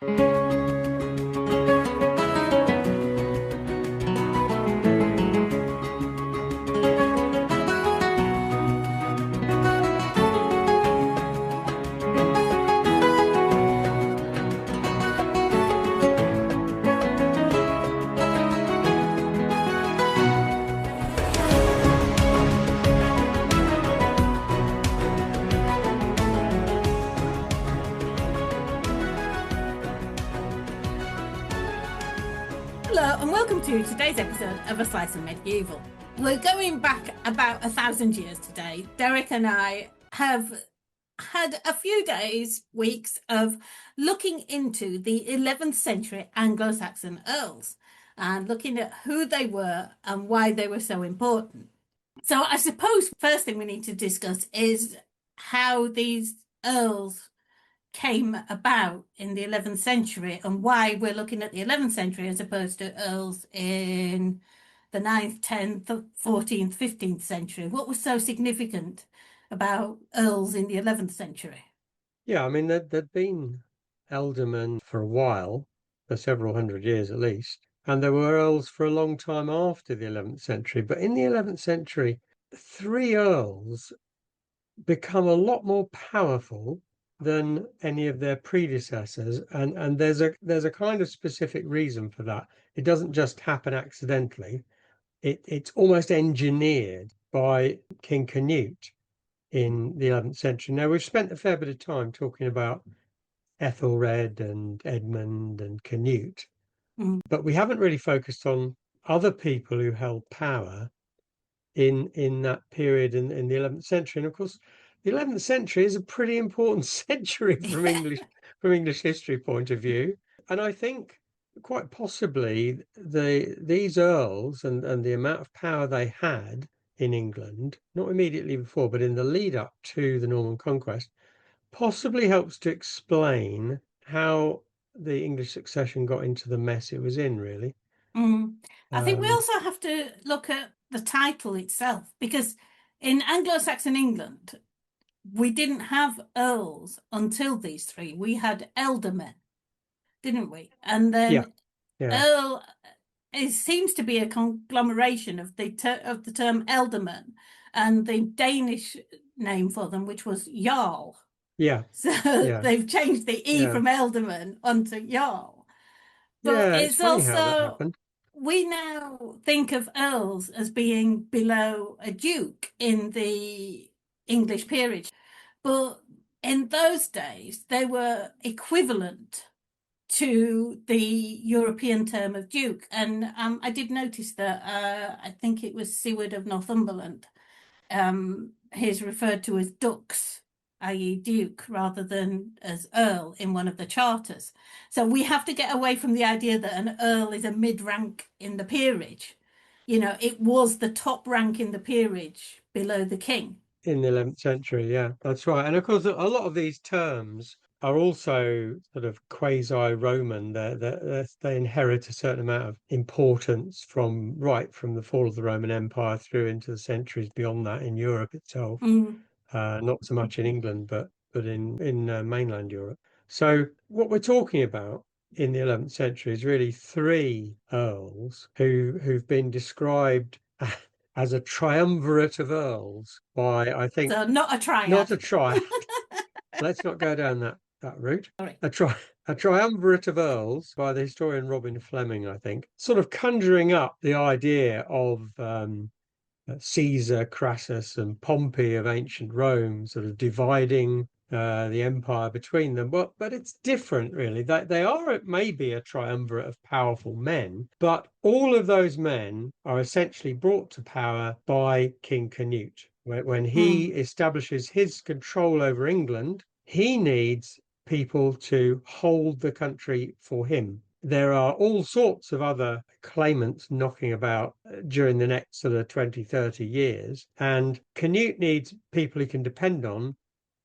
Hello and welcome to today's episode of A Slice of Medieval. We're going back about 1,000 years today. Derek and I have had a few days, weeks of looking into the 11th century Anglo-Saxon earls and looking at who they were and why they were so important. So I suppose first thing we need to discuss is how these earls came about in the 11th century and why we're looking at the 11th century as opposed to earls in the 9th, 10th, 14th, 15th century. What was so significant about earls in the 11th century? Yeah, I mean, there'd been ealdormen for a while, for several hundred years at least, and there were earls for a long time after the 11th century. But in the 11th century, three earls become a lot more powerful than any of their predecessors, and there's a kind of specific reason for that. It doesn't just happen accidentally. It's almost engineered by King Cnut in the 11th century. Now, we've spent a fair bit of time talking about Ethelred and Edmund and Cnut, but we haven't really focused on other people who held power in that period in the 11th century. And of course, the 11th century is a pretty important century from English history point of view. And I think quite possibly these earls and the amount of power they had in England, not immediately before, but in the lead up to the Norman conquest, possibly helps to explain how the English succession got into the mess it was in, really. I think we also have to look at the title itself, because in Anglo-Saxon England, we didn't have earls until these three. We had ealdormen, didn't we? And then earl seems to be a conglomeration of the term ealdorman and the Danish name for them, which was jarl. So they've changed the E from ealdorman onto jarl. But it's also, we now think of earls as being below a duke in the English peerage. But in those days, they were equivalent to the European term of duke. And I did notice that I think it was Siward of Northumberland. He's referred to as dux, i.e. duke, rather than as earl in one of the charters. So we have to get away from the idea that an earl is a mid-rank in the peerage. You know, it was the top rank in the peerage below the king. In the 11th century, yeah, that's right. And of course, a lot of these terms are also sort of quasi-Roman. They inherit a certain amount of importance from the fall of the Roman Empire through into the centuries beyond that in Europe itself. Not so much in England, but in mainland Europe. So what we're talking about in the 11th century is really three earls who've been described as a triumvirate of earls by, I think... So not a triad. Not a triad. Let's not go down that route. Sorry. A triumvirate of earls by the historian Robin Fleming, I think, sort of conjuring up the idea of Caesar, Crassus and Pompey of ancient Rome, sort of dividing the empire between them. But it's different, really. They are maybe a triumvirate of powerful men, but all of those men are essentially brought to power by King Cnut. When he establishes his control over England, he needs people to hold the country for him. There are all sorts of other claimants knocking about during the next sort of 20, 30 years. And Cnut needs people he can depend on.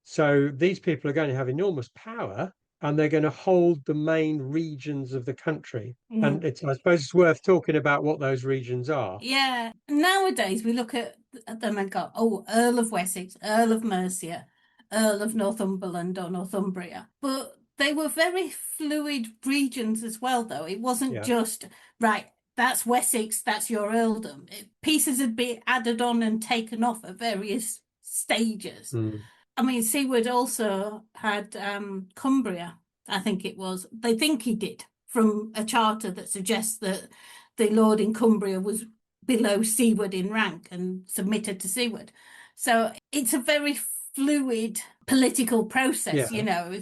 So these people are going to have enormous power and they're going to hold the main regions of the country. And I suppose it's worth talking about what those regions are. Yeah. Nowadays, we look at them and go, Earl of Wessex, Earl of Mercia, Earl of Northumberland or Northumbria. But they were very fluid regions as well, though. It wasn't just, right, that's Wessex, that's your earldom. Pieces had been added on and taken off at various stages. Mm. I mean, Siward also had Cumbria, I think it was. They think he did, from a charter that suggests that the lord in Cumbria was below Siward in rank and submitted to Siward. So it's a very fluid political process, you know.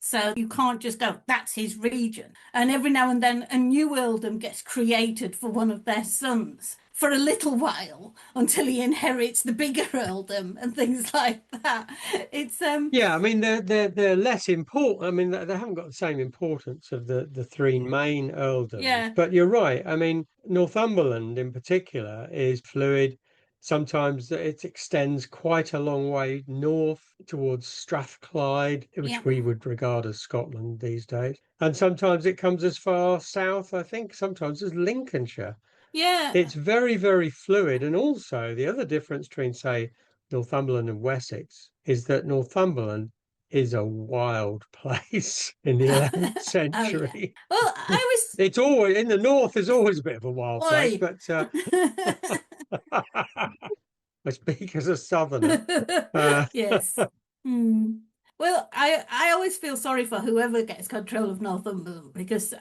So you can't just go, that's his region. And every now and then a new earldom gets created for one of their sons for a little while until he inherits the bigger earldom and things like that. It's Yeah, I mean they're less important. I mean they haven't got the same importance of the three main earldoms. Yeah. But you're right. I mean Northumberland in particular is fluid. Sometimes it extends quite a long way north towards Strathclyde, which we would regard as Scotland these days. And sometimes it comes as far south, I think, sometimes as Lincolnshire. Yeah. It's very, very fluid. And also the other difference between, say, Northumberland and Wessex is that Northumberland is a wild place in the 11th century. Oh, yeah. Well, I was It's always in the north is always a bit of a wild place, but I speak as a southerner. Yes. Hmm. Well, I always feel sorry for whoever gets control of Northumberland because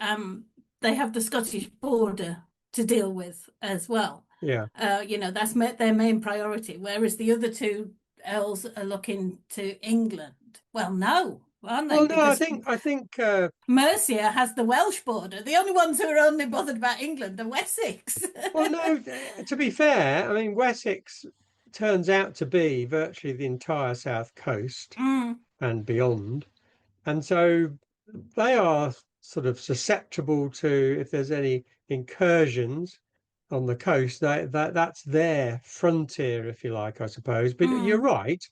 they have the Scottish border to deal with as well. Yeah. You know, that's their main priority, whereas the other two earls are looking to England. Well, no, aren't they? Well, no, Because I think Mercia has the Welsh border. The only ones who are only bothered about England are Wessex. well, no, to be fair, I mean Wessex turns out to be virtually the entire south coast and beyond. And so they are sort of susceptible to if there's any incursions on the coast, that's their frontier, if you like, I suppose. But you're right.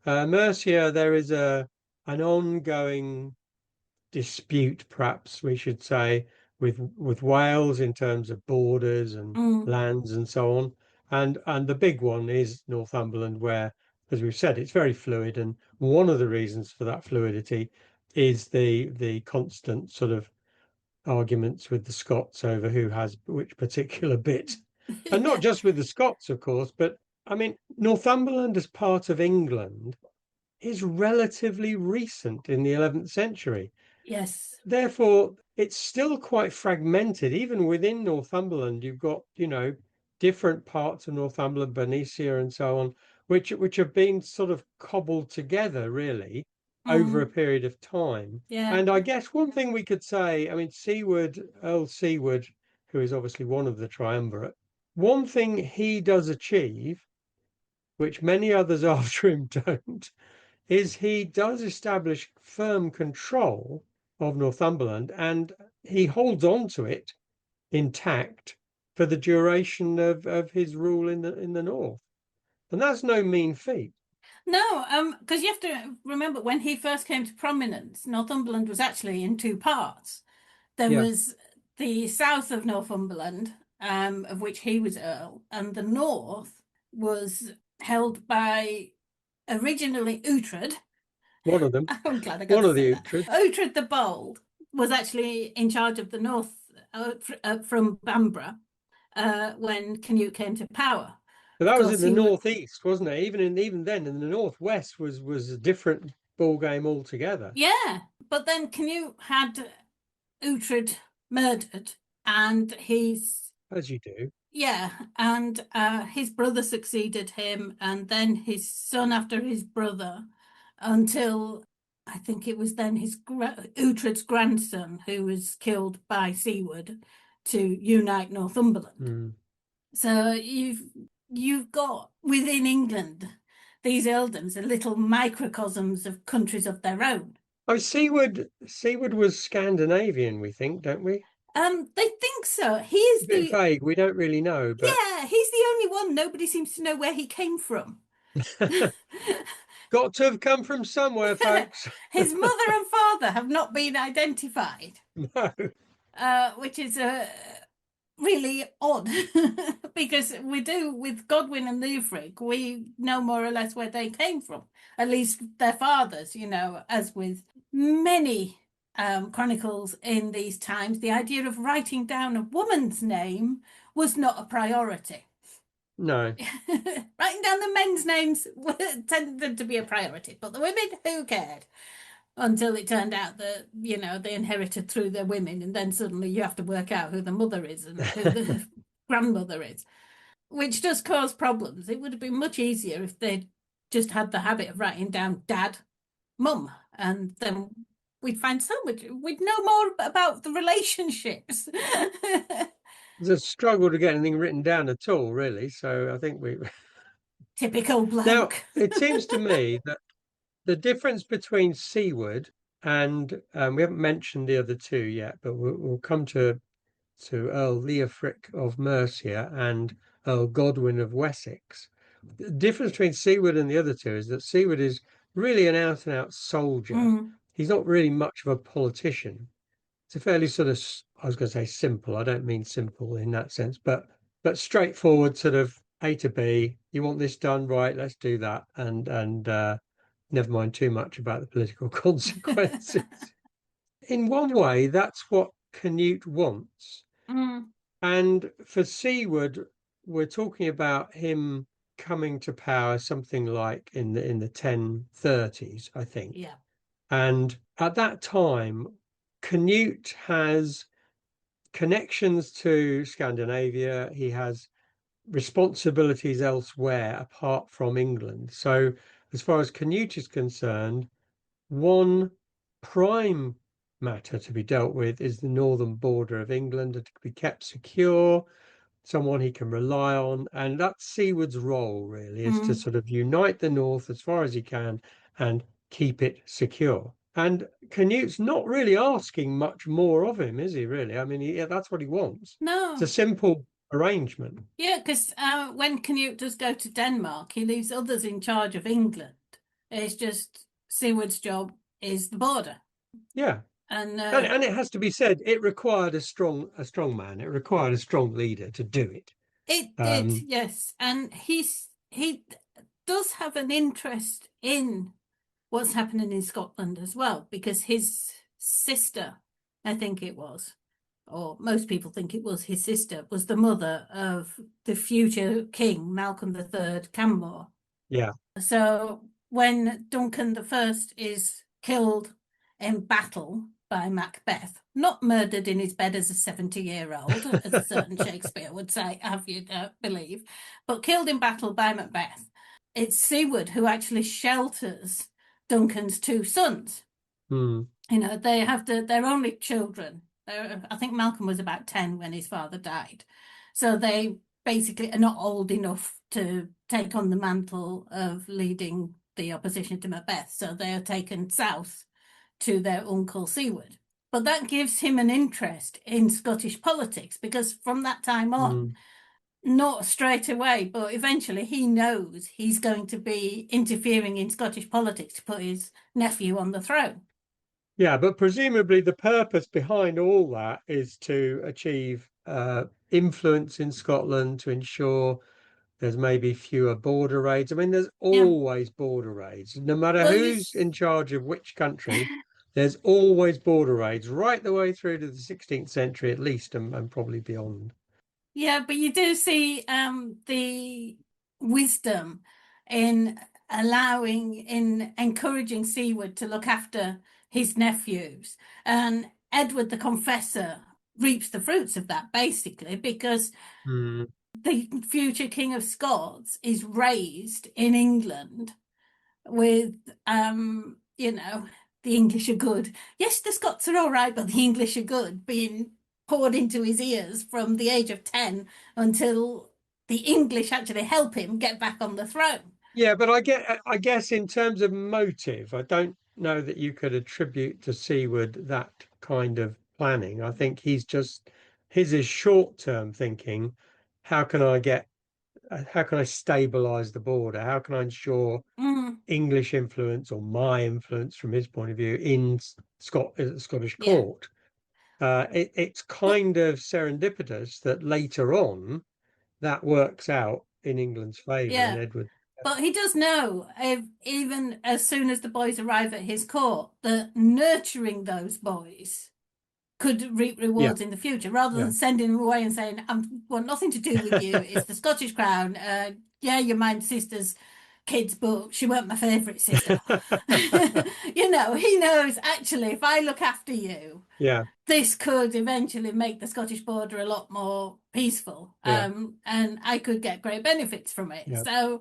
Mercia, there is an ongoing dispute, perhaps we should say, with Wales in terms of borders and lands and so on. And the big one is Northumberland, where, as we've said, it's very fluid. And one of the reasons for that fluidity is the constant sort of arguments with the Scots over who has which particular bit. And not just with the Scots, of course, but I mean, Northumberland as part of England is relatively recent in the 11th century. Yes. Therefore, it's still quite fragmented. Even within Northumberland, you've got, different parts of Northumberland, Bernicia and so on, which have been sort of cobbled together really over a period of time. Yeah. And I guess one thing we could say, I mean, Earl Siward, who is obviously one of the Triumvirate, one thing he does achieve, which many others after him don't, is he does establish firm control of Northumberland and he holds on to it intact for the duration of his rule in the north. And that's no mean feat. No, because you have to remember when he first came to prominence, Northumberland was actually in two parts. There was the south of Northumberland, of which he was Earl, and the north was held by originally Uhtred. One of them. I'm glad I got one to of say the that. Uhtred. Uhtred the Bold was actually in charge of the north from Bamborough when Cnut came to power. But that was in the northeast, wasn't it? Even then, in the northwest was a different ball game altogether. Yeah, but then Cnut had Uhtred murdered, and as you do. Yeah, and his brother succeeded him, and then his son after his brother, until I think it was then Uhtred's grandson who was killed by Siward to unite Northumberland. So you've got within England these earldoms are little microcosms of countries of their own. Oh, Siward was Scandinavian, we think, don't we? They think so. He is a bit vague. We don't really know, but yeah, he's the only one. Nobody seems to know where he came from. Got to have come from somewhere, folks. His mother and father have not been identified. No. Which is really odd because we do with Godwin and Leofric, we know more or less where they came from, at least their fathers, as with many chronicles in these times, the idea of writing down a woman's name was not a priority. No. Writing down the men's names tended to be a priority, but the women, who cared? Until it turned out that, they inherited through their women, and then suddenly you have to work out who the mother is and who the grandmother is, which does cause problems. It would have been much easier if they'd just had the habit of writing down dad, mum, and then we'd find so much, we'd know more about the relationships. It's a struggle to get anything written down at all, really. So I think we Typical now bloke. it seems to me that the difference between Siward and we haven't mentioned the other two yet, but we'll come to Earl Leofric of Mercia and Earl Godwin of Wessex. The difference between Siward and the other two is that Siward is really an out and out soldier. He's not really much of a politician. It's a fairly sort of, I was going to say simple. I don't mean simple in that sense, but straightforward sort of A to B. You want this done, right? Let's do that, and never mind too much about the political consequences. In one way, that's what Cnut wants. And for Siward, we're talking about him coming to power something like in the 1030s, I think. Yeah. And at that time, Cnut has connections to Scandinavia. He has responsibilities elsewhere apart from England. So as far as Cnut is concerned, one prime matter to be dealt with is the northern border of England, and to be kept secure, someone he can rely on. And that's Siward's role, really, is to sort of unite the north as far as he can and keep it secure. And Cnut's not really asking much more of him, is he, really? I mean, that's what he wants. No. It's a simple arrangement. Yeah, because when Canute does go to Denmark, he leaves others in charge of England. It's just Siward's job is the border. Yeah. And it has to be said, it required a strong man. It required a strong leader to do it. It did, yes. And he does have an interest in what's happening in Scotland as well, because his sister, I think it was, or most people think it was his sister, was the mother of the future king, Malcolm III Canmore. Yeah. So when Duncan I is killed in battle by Macbeth, not murdered in his bed as a 70-year-old, as a certain Shakespeare would say, have you believe, but killed in battle by Macbeth, it's Siward who actually shelters Duncan's two sons. They have their only children. I think Malcolm was about 10 when his father died. So they basically are not old enough to take on the mantle of leading the opposition to Macbeth. So they are taken south to their uncle Siward. But that gives him an interest in Scottish politics, because from that time on, not straight away, but eventually he knows he's going to be interfering in Scottish politics to put his nephew on the throne. Yeah, but presumably the purpose behind all that is to achieve influence in Scotland, to ensure there's maybe fewer border raids. I mean, there's always border raids. No matter who's in charge of which country, there's always border raids right the way through to the 16th century at least, and probably beyond. Yeah, but you do see the wisdom in encouraging Siward to look after his nephews. And Edward the Confessor reaps the fruits of that, basically, because the future King of Scots is raised in England with, the English are good. Yes, the Scots are all right, but the English are good, being poured into his ears from the age of 10 until the English actually help him get back on the throne. Yeah, but I guess in terms of motive, I don't know that you could attribute to Siward that kind of planning. I think his is short-term thinking. How can I stabilize the border? How can I ensure English influence, or my influence from his point of view, in the Scottish court? It's kind of serendipitous that later on that works out in England's favour, in Edward. But he does know, if, even as soon as the boys arrive at his court, that nurturing those boys could reap Yeah, rewards in the future, rather yeah. than sending them away and saying, "I want nothing to do with you. It's the Scottish crown. Yeah, you're my sister's kids, but she weren't my favourite sister." You know, he knows actually, if I look after you, Yeah, this could eventually make the Scottish border a lot more peaceful, yeah, and I could get great benefits from it. yeah. So,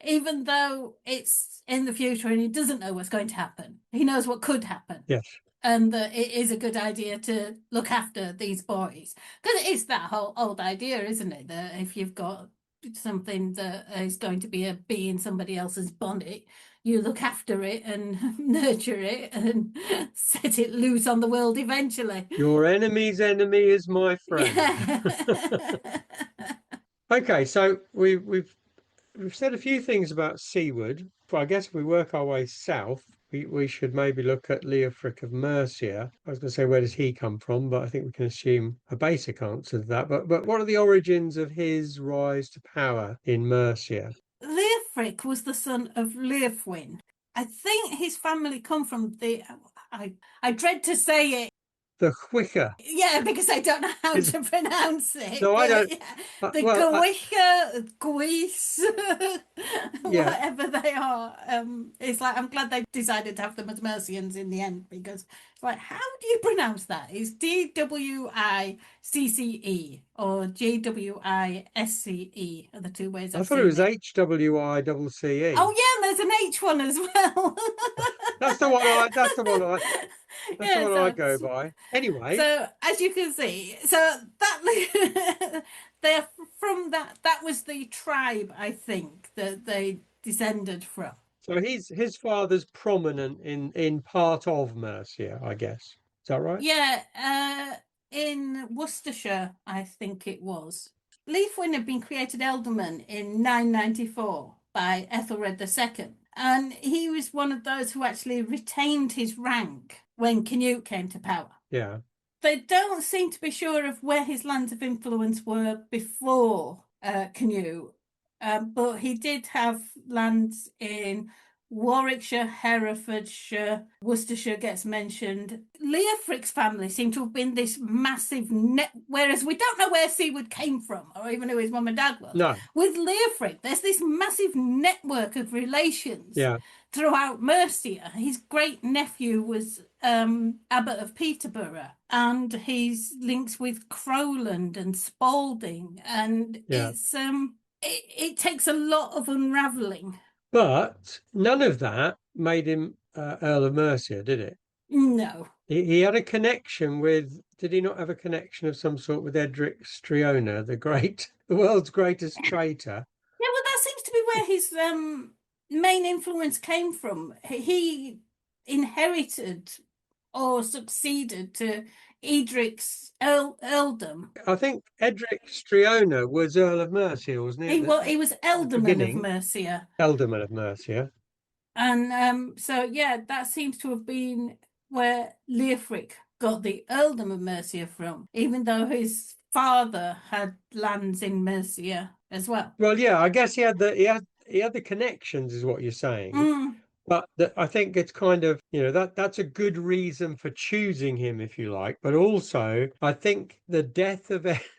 even though it's in the future and he doesn't know what's going to happen, he knows what could happen, Yes. and that it is a good idea to look after these boys, because it is that whole old idea, isn't it? That if you've got something that is going to be a bee in somebody else's bonnet, you look after it and nurture it and set it loose on the world eventually. Your enemy's enemy is my friend. Yeah. Okay, so we've said a few things about Siward, but I guess if we work our way south, we should maybe look at Leofric of Mercia. I was going to say, where does he come from? But I think we can assume a basic answer to that. But what are the origins of his rise to power in Mercia? Leofric was the son of Leofwin. I think his family come from the. I dread to say it. The Whicker. Yeah, because I don't know how Is, to pronounce it. no, I But don't. yeah, the Well, Gwicha, Gwys, yeah. whatever they are. It's like, I'm glad they decided to have them as Mercians in the end, because it's like, how do you pronounce that? Is Dwicce or Gwisce are the two ways I I've thought it seen was it. HWICCE. Oh yeah, there's an H one as well. That's the one I. That's the one I. That's the Yeah, one I go by. Anyway, so as you can see, so that they're from that was the tribe, I think, that they descended from. so his father's prominent in part of Mercia, I guess. Is that right? Yeah, in Worcestershire, I think it was. Leofwin had been created ealdorman in 994 by Ethelred II, and he was one of those who actually retained his rank when Canute came to power. Yeah. They don't seem to be sure of where his lands of influence were before Canute, but he did have lands in Warwickshire, Herefordshire, Worcestershire gets mentioned. Leofric's family seem to have been this massive net, whereas we don't know where Siward came from or even who his mum and dad was. No. With Leofric, there's this massive network of relations. Yeah. Throughout Mercia. His great nephew was Abbot of Peterborough, and his links with Crowland and Spalding, and Yeah. it takes a lot of unraveling. But none of that made him Earl of Mercia, did it? No. He had a connection with. Did he not have a connection of some sort with Edric Striona, the world's greatest traitor? Yeah, well, that seems to be where his main influence came from. He inherited or succeeded to Edric's earldom. I think Edric Striona was Earl of Mercia, wasn't he? He was ealdorman of Beginning, Mercia. Ealdorman of Mercia. And so, yeah, that seems to have been where Leofric got the earldom of Mercia from, even though his father had lands in Mercia as well. Well, yeah, I guess he had the connections, is what you're saying. Mm. But I think it's kind of, that's a good reason for choosing him, if you like. But also, I think the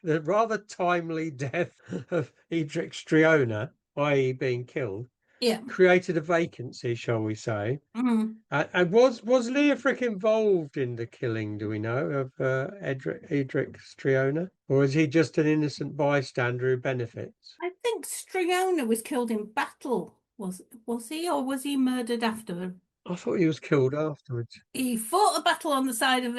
the rather timely death of Edric Striona, i.e. being killed, Yeah. created a vacancy, shall we say. Mm. And was Leofric involved in the killing, do we know, of Edric Striona? Or is he just an innocent bystander who benefits? I think Striona was killed in battle. Was he, or was he murdered after? I thought he was killed afterwards. He fought a battle on the side of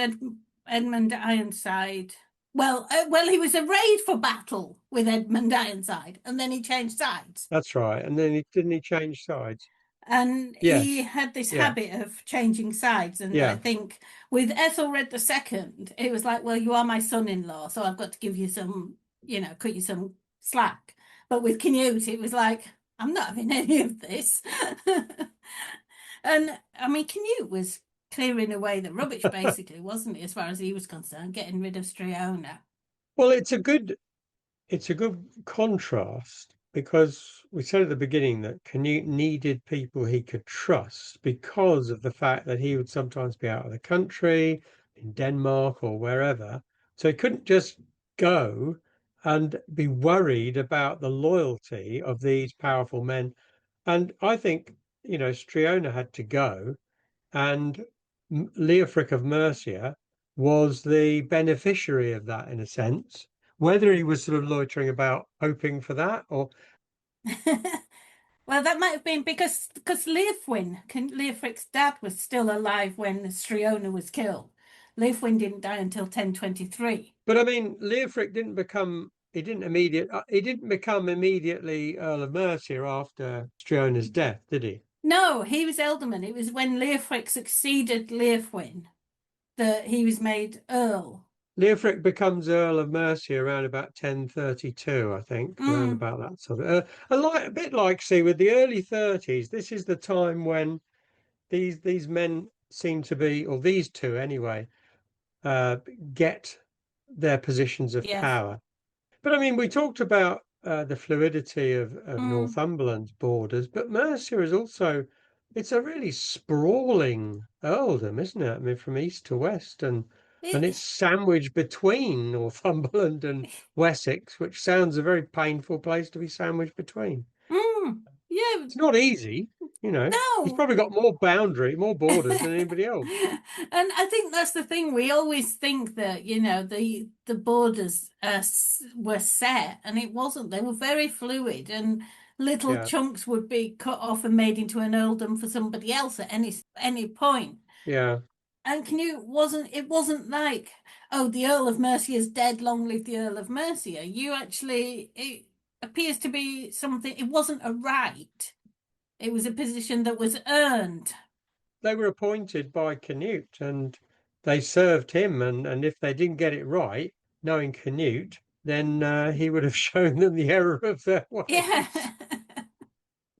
Edmund Ironside. Well, he was arrayed for battle with Edmund Ironside, and then he changed sides. That's right. And then didn't he change sides? And Yes. he had this Yeah. habit of changing sides. And Yeah. I think with Ethelred II, it was like, well, you are my son-in-law, so I've got to give you some, cut you some slack. But with Canute, it was like, I'm not having any of this. And I mean, Canute was clearing away the rubbish, basically, wasn't he, as far as he was concerned, getting rid of Striona. Well, it's a good contrast, because we said at the beginning that Canute needed people he could trust because of the fact that he would sometimes be out of the country, in Denmark or wherever. So he couldn't just go and be worried about the loyalty of these powerful men. And I think, Striona had to go, and Leofric of Mercia was the beneficiary of that in a sense. Whether he was sort of loitering about hoping for that, or Well, that might have been because Leofric's dad, was still alive when Striona was killed. Leofwin didn't die until 1023. but I mean, Leofric he didn't become immediately Earl of Mercia after Striona's death, did he? No, he was ealdorman. It was when Leofric succeeded Leofwin that he was made earl. Leofric becomes Earl of Mercia around about 1032, I think, around Mm, about that sort of a bit like, see, with the early 30s. This is the time when these men seem to be, or these two anyway, get their positions of yes. power. But I mean, we talked about the fluidity of Mm. Northumberland's borders, but Mercia is also, it's a really sprawling earldom, isn't it? I mean, from east to west, and It, it's sandwiched between Northumberland and Wessex, which sounds a very painful place to be sandwiched between. yeah, It's not easy, you know. He's no. probably got more borders than anybody else. And I think that's the thing. We always think that, the borders were set, and it wasn't. They were very fluid, and little Yeah, chunks would be cut off and made into an earldom for somebody else at any point. yeah. And Canute it wasn't like, oh, the Earl of Mercia is dead, long live the Earl of Mercia. It appears to be something, it wasn't a right. It was a position that was earned. They were appointed by Canute and they served him. And if they didn't get it right, knowing Canute, then he would have shown them the error of their Yeah. ways.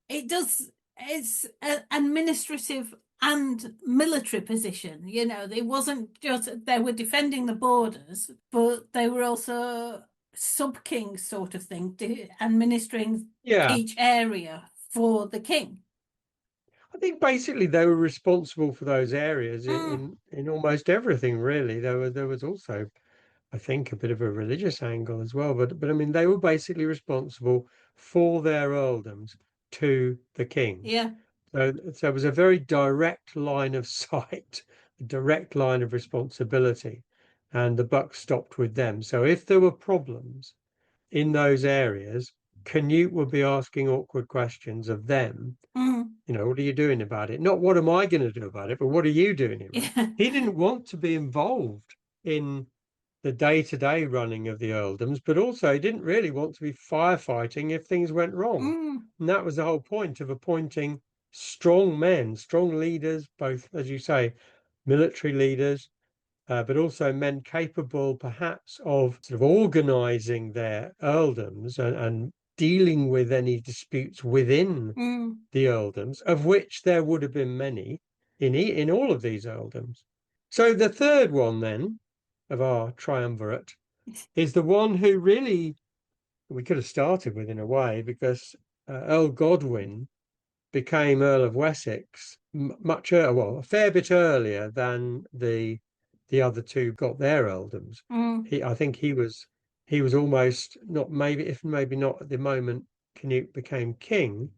It does, it's an administrative and military position. They wasn't just, they were defending the borders, but they were also sub-kings sort of thing, administering Yeah, each area for the king. I think basically they were responsible for those areas Mm, in almost everything, really. There was also, I think, a bit of a religious angle as well. But I mean, they were basically responsible for their earldoms to the king. yeah. So it was a very direct line of sight, a direct line of responsibility, and the buck stopped with them. So if there were problems in those areas, Canute would be asking awkward questions of them. Mm, What are you doing about it? Not what am I going to do about it, but what are you doing about it? yeah. He didn't want to be involved in the day-to-day running of the earldoms, but also he didn't really want to be firefighting if things went wrong. Mm, And that was the whole point of appointing strong men, strong leaders, both, as you say, military leaders, but also men capable perhaps of sort of organizing their earldoms and dealing with any disputes within mm. the earldoms, of which there would have been many in all of these earldoms. So the third one then of our triumvirate is the one who really we could have started with in a way, because Earl Godwin became Earl of Wessex much earlier, well, a fair bit earlier than the other two got their earldoms. Mm. I think he was almost not, maybe if maybe not at the moment Canute became king,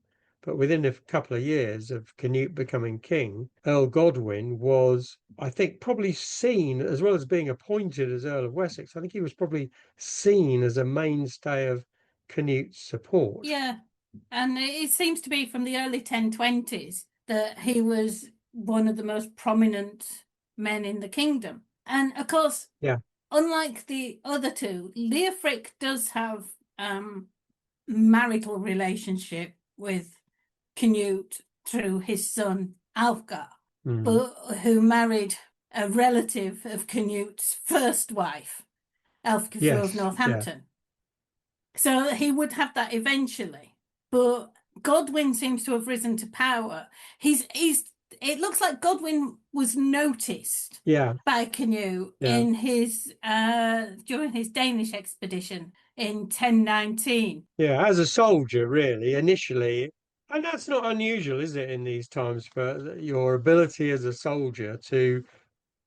but within a couple of years of Canute becoming king, Earl Godwin was, I think, probably seen, as well as being appointed as Earl of Wessex, I think he was probably seen as a mainstay of Canute's support. Yeah. And it seems to be from the early 1020s that he was one of the most prominent men in the kingdom. And of course, Yeah. unlike the other two, Leofric does have marital relationship with Canute through his son Alfgar, Mm. but who married a relative of Canute's first wife, Elfgifu of Yes. Yeah. Northampton. So he would have that eventually. But Godwin seems to have risen to power. He's it looks like Godwin was noticed by Cnut in his during his Danish expedition in 1019. Yeah, as a soldier, really, initially, and that's not unusual, is it, in these times, for your ability as a soldier to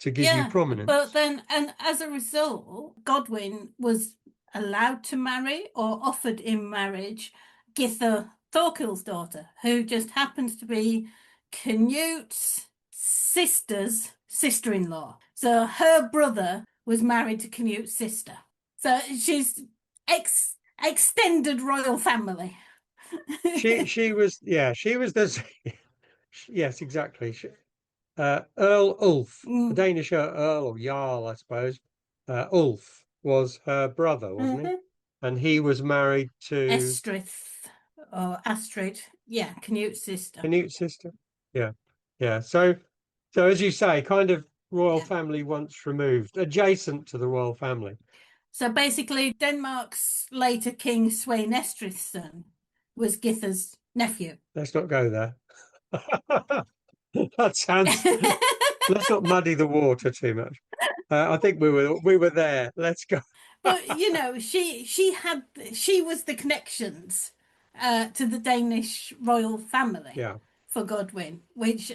give you But prominence. then, and as a result, Godwin was allowed to marry or offered in marriage Githa Thorkild's daughter, who just happens to be Cnut's sister's sister-in-law. So her brother was married to Cnut's sister. So she's extended royal family. She was the yes, exactly. Earl Ulf, a Danish earl or jarl, I suppose. Ulf was her brother, wasn't he? And he was married to Estrith or Astrid, Cnut's sister. Cnut's sister. Yeah. So as you say, kind of royal family once removed, adjacent to the royal family. So basically, Denmark's later king Svein Estrith's son was Githa's nephew. Let's not go there. That sounds. Let's not muddy the water too much. I think we were there. Let's go. But you know, she was the connections to the Danish royal family for Godwin, which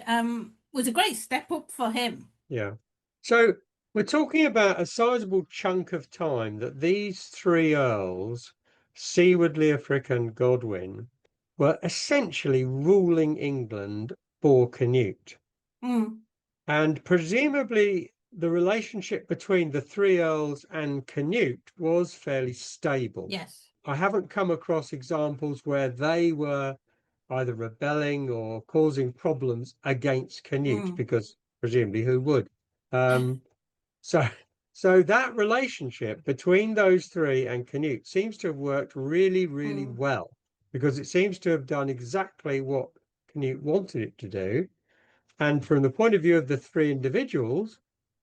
was a great step up for him. Yeah. So we're talking about a sizable chunk of time that these three earls, Siward, Leofric, and Godwin, were essentially ruling England for Cnut. And presumably the relationship between the three earls and Cnut was fairly stable. Yes. I haven't come across examples where they were either rebelling or causing problems against Cnut, because presumably who would? So that relationship between those three and Cnut seems to have worked really, really well, because it seems to have done exactly what Cnut wanted it to do. And from the point of view of the three individuals,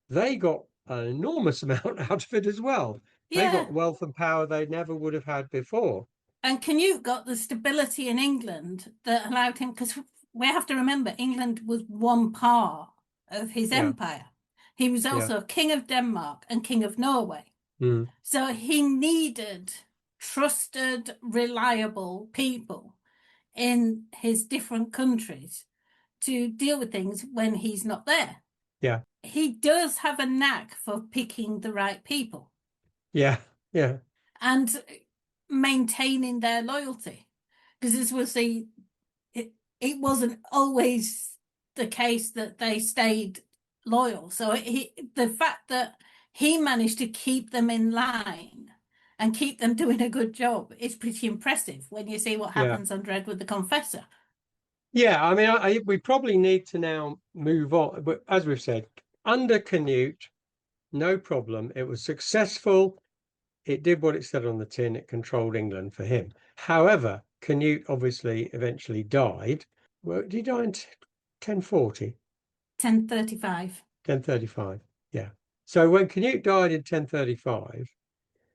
they got an enormous amount out of it as well. They got wealth and power they never would have had before. And Cnut got the stability in England that allowed him, because we have to remember, England was one part of his empire. He was also king of Denmark and king of Norway. So he needed trusted, reliable people in his different countries to deal with things when he's not there. Yeah. He does have a knack for picking the right people. Yeah. And maintaining their loyalty. Because as we'll see, it wasn't always the case that they stayed loyal. So the fact that he managed to keep them in line and keep them doing a good job is pretty impressive when you see what happens under Edward the Confessor. Yeah, I mean, we probably need to now move on. But as we've said, under Cnut, no problem. It was successful. It did what it said on the tin. It controlled England for him. However, Cnut obviously eventually died. Well, did he die in 1040? 1035. 1035, yeah. So when Cnut died in 1035,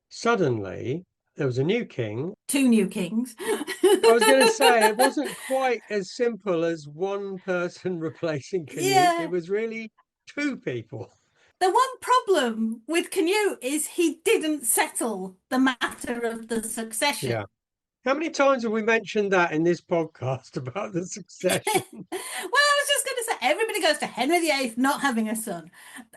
suddenly there was a new king. Two new kings. I was going to say, it wasn't quite as simple as one person replacing Cnut. It was really two people. The one problem with Cnut is he didn't settle the matter of the succession. Yeah. How many times have we mentioned that in this podcast about the succession? Well, I was just going to say, everybody goes to Henry VIII not having a son.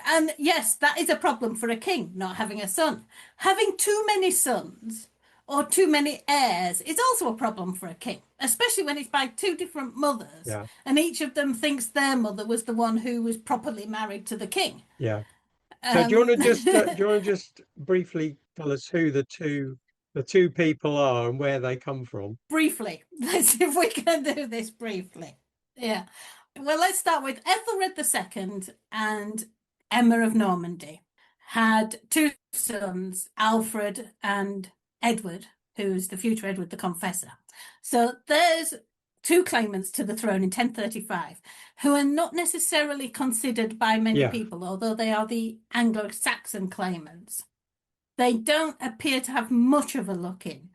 And yes, that is a problem for a king, not having a son. Having too many sons or too many heirs is also a problem for a king, especially when it's by two different mothers. Yeah. And each of them thinks their mother was the one who was properly married to the king. Yeah. So do you want to just briefly tell us who the two people are and where they come from? Briefly. Let's see if we can do this briefly. Yeah. Well, let's start with Ethelred II and Emma of Normandy had two sons, Alfred and Edward, who's the future Edward the Confessor. So there's two claimants to the throne in 1035 who are not necessarily considered by many people, although they are the Anglo-Saxon claimants. They don't appear to have much of a look in.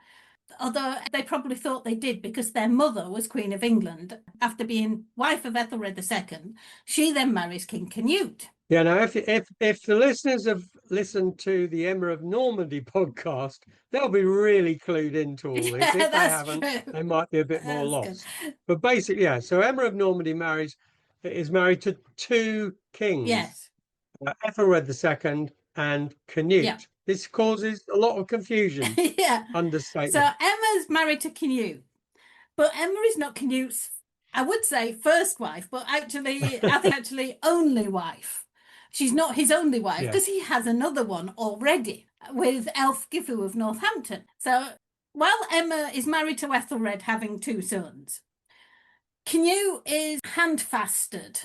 although they probably thought they did because their mother was Queen of England. After being wife of Ethelred II, she then marries King Cnut. Yeah, now if the listeners have listened to the Emma of Normandy podcast, they'll be really clued into all this. Yeah, If they that's haven't, true. they might be a bit more That's lost. good. But basically, yeah. So Emma of Normandy is married to two kings, Yes. Ethelred II and Yeah. Canute. This causes a lot of confusion. Yeah. So Understatement. Emma's married to Cnut, but Emma is not Cnut's, I would say, first wife, but actually, I think actually only wife. She's not his only wife Yeah, because he has another one already with Elfgifu of Northampton. So while Emma is married to Ethelred, having two sons, Cnut is handfasted,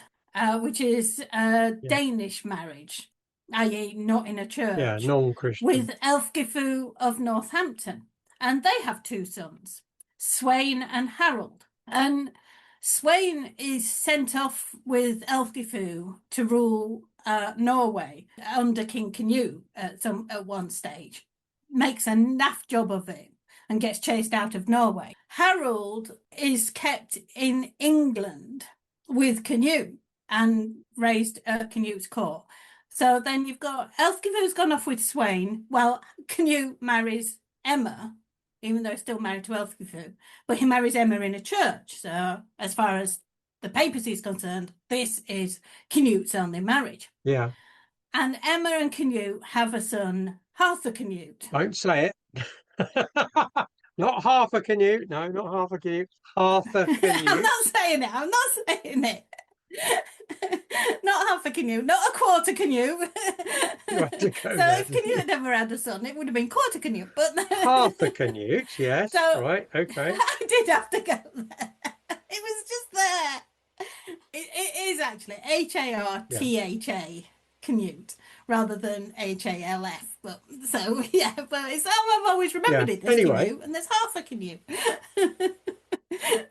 which is a yeah, Danish marriage, i.e., not in a yeah, church, non-Christian. with Elfgifu of Northampton. And they have two sons, Sweyn and Harold. And Sweyn is sent off with Elfgifu to rule Norway under King Cnut at one stage. Makes a naff job of it and gets chased out of Norway. Harold is kept in England with Cnut and raised at Cnut's court. So then you've got Elfgifu's gone off with Sweyn, while Cnut marries Emma, even though he's still married to Elfgifu, but he marries Emma in a church. So as far as the papacy is concerned, this is Cnut's only marriage. Yeah. And Emma and Cnut have a son, Harthacnut. Don't say it. Not half a Canute. No, not half a Canute. Half a Canute. I'm not saying it. I'm not saying it. Not half a Cnut, not a quarter Cnut. So if Cnut had never had a son, it would have been quarter Cnut. But half a Canute, yes. So right, okay. I did have to go there. It was just there. It is actually Hartha Cnut rather than HALF. But so yeah, but it's how I've always remembered it. There's Anyway. Cnut and there's half a Cnut.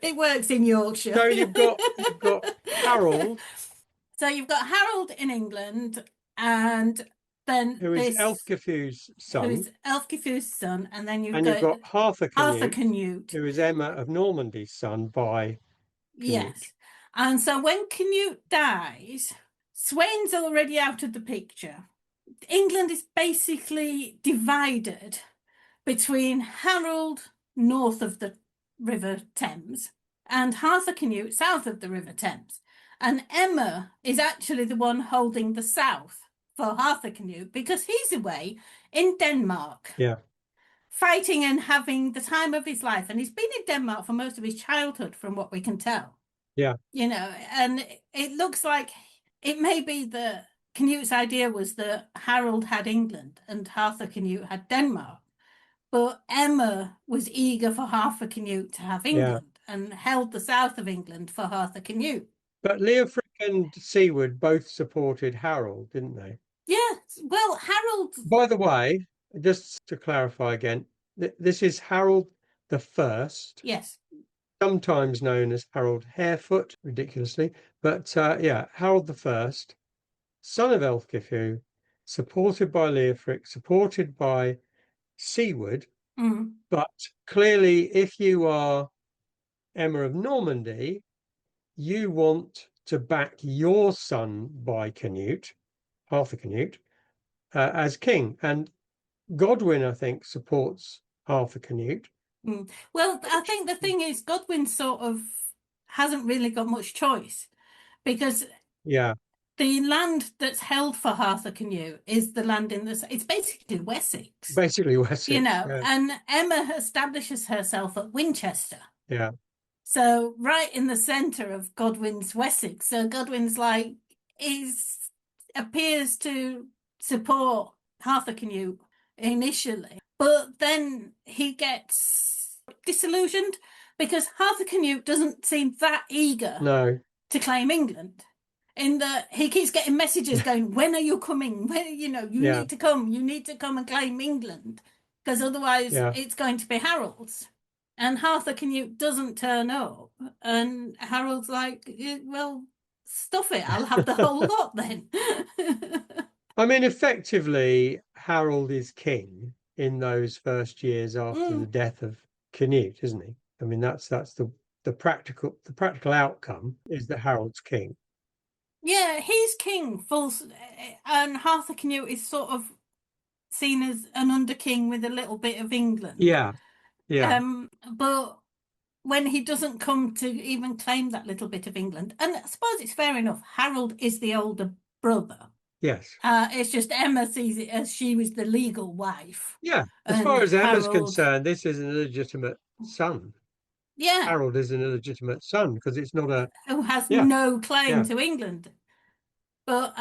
It works in Yorkshire. So you've got Harold. So you've got Harold in England, and then who is Elfgifu's son. Who's Elfgifu's son, and then you've got Harthacnut, who is Emma of Normandy's son by Canute. Yes. And so when Canute dies, Sweyn's already out of the picture. England is basically divided between Harold north of the River Thames and Harthacnut south of the River Thames. And Emma is actually the one holding the south for Harthacnut because he's away in Denmark. Yeah. Fighting and having the time of his life. And he's been in Denmark for most of his childhood, from what we can tell. Yeah. You know, and it looks like it may be that Canut's idea was that Harold had England and Harthacnut had Denmark. But Emma was eager for Harthacnut to have England and held the south of England for Harthacnut. But Leofric and Siward both supported Harold, didn't they? Yes. Well, Harold... By the way, just to clarify again, this is Harold the First. Yes. Sometimes known as Harold Harefoot, ridiculously. But Harold the First, son of Elfgifu, supported by Leofric, supported by Siward. But clearly, if you are Emma of Normandy, you want to back your son by Canute, Harthacnut, as king. And Godwin, I think, supports Harthacnut. Well, I think the thing is, Godwin sort of hasn't really got much choice because the land that's held for Harthacnut is the land it's basically Wessex. Basically Wessex. You know, and Emma establishes herself at Winchester. Yeah. So right in the centre of Godwin's Wessex. So Godwin's appears to support Harthacnut initially, but then he gets disillusioned because Harthacnut doesn't seem that eager to claim England. In that he keeps getting messages going, when are you coming? When, you need to come. You need to come and claim England because otherwise it's going to be Harold's. And Harthacnut doesn't turn up. And Harold's like, well, stuff it. I'll have the whole lot then. I mean, effectively, Harold is king in those first years after the death of Cnut, isn't he? I mean, that's the practical outcome is that Harold's king. Yeah, he's king, and Arthur Canute is sort of seen as an under king with a little bit of England. Yeah, yeah, But when he doesn't come to even claim that little bit of England, and I suppose it's fair enough, Harold is the older brother. yes. It's just Emma sees it as she was the legal wife, Yeah, as and far as Emma's Harold, concerned, this is an illegitimate son. yeah, Harold is an illegitimate son because it's not a. who has Yeah, no claim yeah, to England. But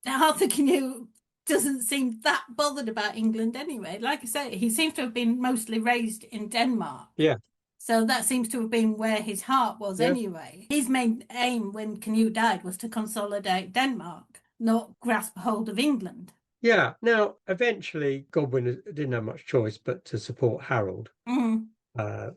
Arthur Canute doesn't seem that bothered about England anyway. Like I say, he seems to have been mostly raised in Denmark. yeah, So that seems to have been where his heart was yeah, anyway. His main aim when Canute died was to consolidate Denmark, not grasp hold of England. yeah. Now, eventually, Godwin didn't have much choice but to support Harold. Mm,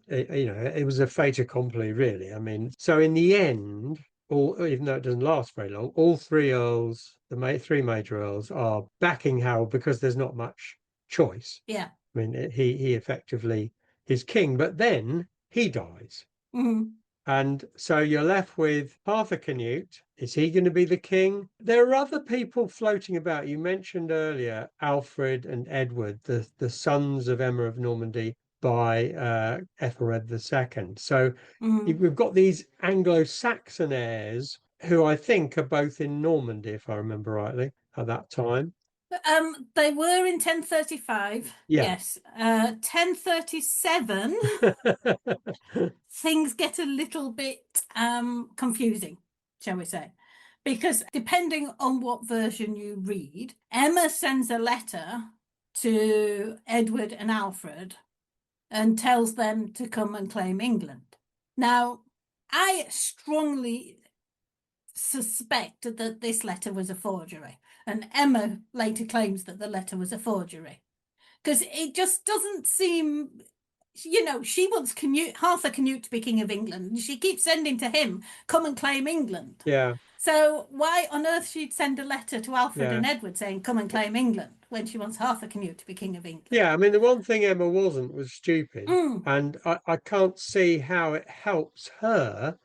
It was a fait accompli, really. I mean, so in the end, even though it doesn't last very long, all three earls, three major earls, are backing Harold because there's not much choice. yeah. I mean, he effectively is king, but then he dies. Mm, And so you're left with Arthur Canute. Is he going to be the king? There are other people floating about. You mentioned earlier Alfred and Edward, the sons of Emma of Normandy by Ethelred II. So mm. we've got these Anglo-Saxon heirs who I think are both in Normandy, if I remember rightly, at that time. They were in 1035, Yeah. yes. 1037, things get a little bit confusing, shall we say. Because depending on what version you read, Emma sends a letter to Edward and Alfred and tells them to come and claim England. Now, I strongly suspect that this letter was a forgery, and Emma later claims that the letter was a forgery because it just doesn't seem. She wants Arthur Canute to be King of England, and she keeps sending to him, come and claim England. Yeah. So why on earth she'd send a letter to Alfred Yeah. and Edward saying, come and claim England, when she wants Arthur Canute to be King of England? Yeah, I mean, the one thing Emma wasn't was stupid. Mm, And I can't see how it helps her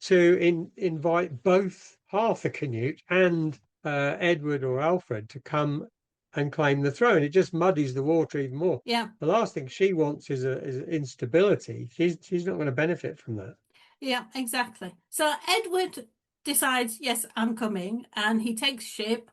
to invite both Arthur Canute and Edward or Alfred to come and claim the throne. It just muddies the water even more. yeah. The last thing she wants is instability. She's not going to benefit from that. Yeah, exactly. So Edward decides, yes, I'm coming, and he takes ship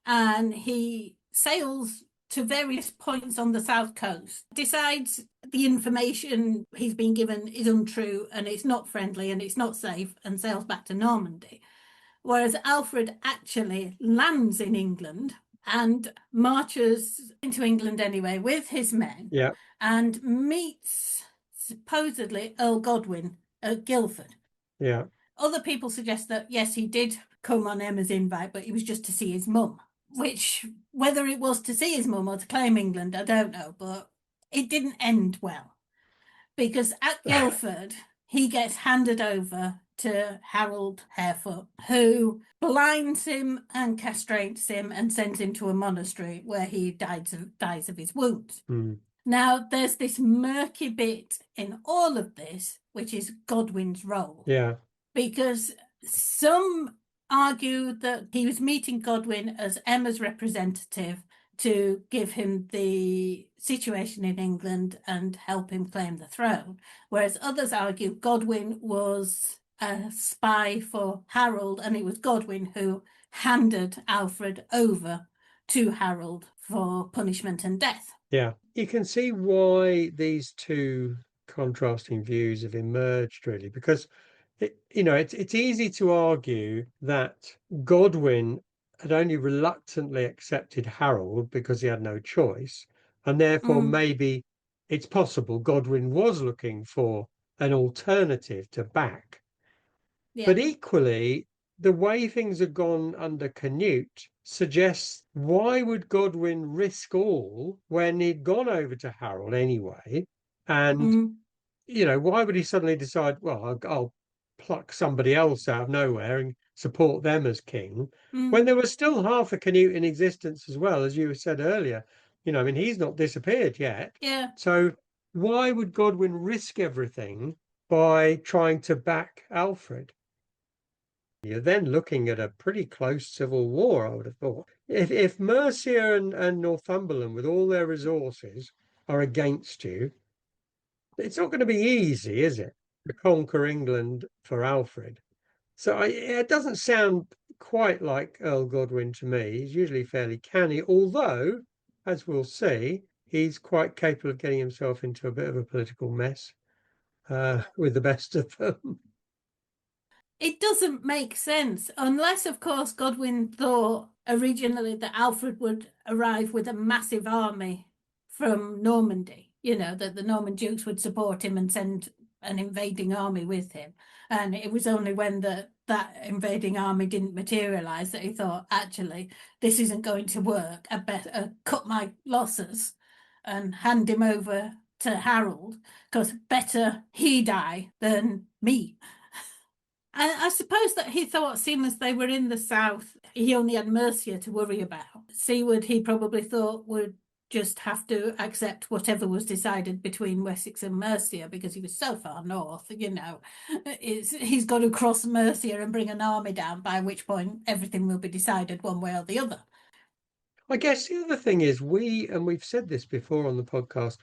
and he sails to various points on the south coast, decides the information he's been given is untrue and it's not friendly and it's not safe, and sails back to Normandy. Whereas Alfred actually lands in England and marches into England anyway with his men, Yeah. and meets supposedly Earl Godwin at Guildford. Yeah. Other people suggest that, yes, he did come on Emma's invite, but it was just to see his mum, which, whether it was to see his mum or to claim England, I don't know, but it didn't end well. Because at Guildford, he gets handed over to Harold Harefoot, who blinds him and castrates him and sends him to a monastery where he dies of his wounds. Mm. Now, there's this murky bit in all of this, which is Godwin's role. Yeah. Because some argue that he was meeting Godwin as Emma's representative to give him the situation in England and help him claim the throne, whereas others argue Godwin was a spy for Harold, and it was Godwin who handed Alfred over to Harold for punishment and death. Yeah, you can see why these two contrasting views have emerged, really, because it's easy to argue that Godwin had only reluctantly accepted Harold because he had no choice, and therefore maybe it's possible Godwin was looking for an alternative to back. Yeah. But equally, the way things have gone under Canute suggests, why would Godwin risk all when he'd gone over to Harold anyway? And, why would he suddenly decide, well, I'll pluck somebody else out of nowhere and support them as king, when there was still half a Canute in existence as well, as you said earlier? I mean, he's not disappeared yet. Yeah. So why would Godwin risk everything by trying to back Alfred? You're then looking at a pretty close civil war, I would have thought. If Mercia and Northumberland, with all their resources, are against you, it's not going to be easy, is it, to conquer England for Alfred? So it doesn't sound quite like Earl Godwin to me. He's usually fairly canny, although, as we'll see, he's quite capable of getting himself into a bit of a political mess with the best of them. It doesn't make sense unless, of course, Godwin thought originally that Alfred would arrive with a massive army from Normandy, you know, that the Norman dukes would support him and send an invading army with him. And it was only when that invading army didn't materialize that he thought, actually, this isn't going to work. I better cut my losses and hand him over to Harold, because better he die than me. I suppose that he thought, seeing as they were in the south, he only had Mercia to worry about. Siward, he probably thought, would just have to accept whatever was decided between Wessex and Mercia, because he was so far north, you know. He's got to cross Mercia and bring an army down, by which point everything will be decided one way or the other. I guess the other thing is we've said this before on the podcast,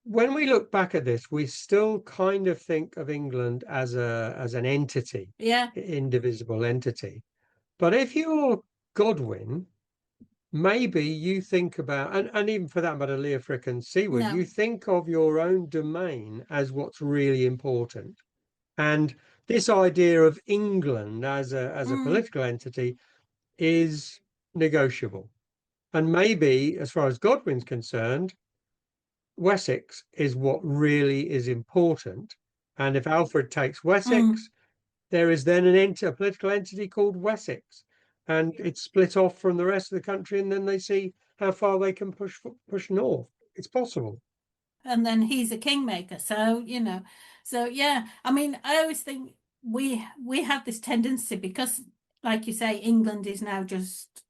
when we look back at this, we still kind of think of England as an entity, Yeah. indivisible entity. But if you're Godwin, maybe you think about, and even for that matter, Leofric and Siward, No. you think of your own domain as what's really important. And this idea of England as a political entity is negotiable. And maybe, as far as Godwin's concerned, Wessex is what really is important. And if Alfred takes Wessex, there is then a political entity called Wessex, and it's split off from the rest of the country, and then they see how far they can push north. It's possible. And then he's a kingmaker, so you know. So yeah, I mean, I always think we have this tendency, because, like you say, England is now just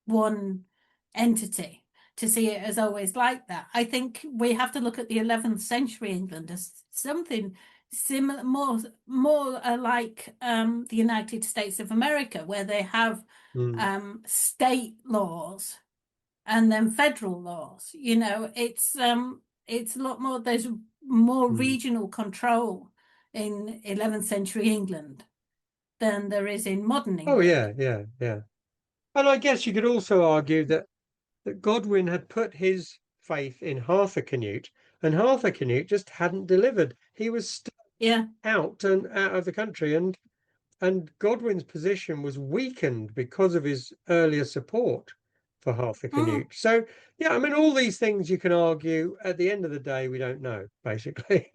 one entity, to see it as always like that. I think we have to look at the 11th century England as something similar, more like the United States of America, where they have state laws and then federal laws. You know, it's a lot more. There's more regional control in 11th century England than there is in modern England. Oh yeah, yeah, yeah. And I guess you could also argue that Godwin had put his faith in Harthacnut, and Harthacnut just hadn't delivered. He was still out of the country, and Godwin's position was weakened because of his earlier support for Harthacnut. So yeah, I mean, all these things you can argue. At the end of the day, we don't know, basically.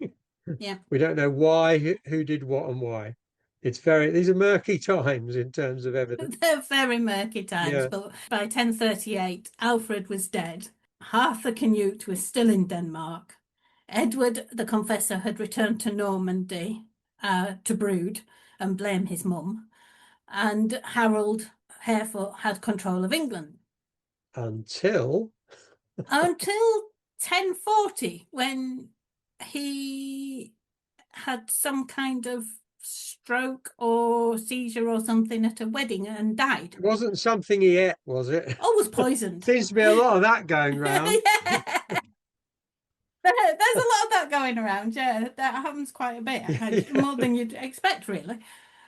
Yeah. We don't know why, who did what and why. These are murky times in terms of evidence. They're very murky times, but by 1038, Alfred was dead. Harthacnut was still in Denmark. Edward the Confessor had returned to Normandy to brood and blame his mum. And Harold Harefoot had control of England. Until 1040, when he had some kind of stroke or seizure or something at a wedding and died. It wasn't something he ate, was it? Oh, was poisoned. Seems to be a lot of that going around. Yeah. There's a lot of that going around, yeah. That happens quite a bit, more than you'd expect, really.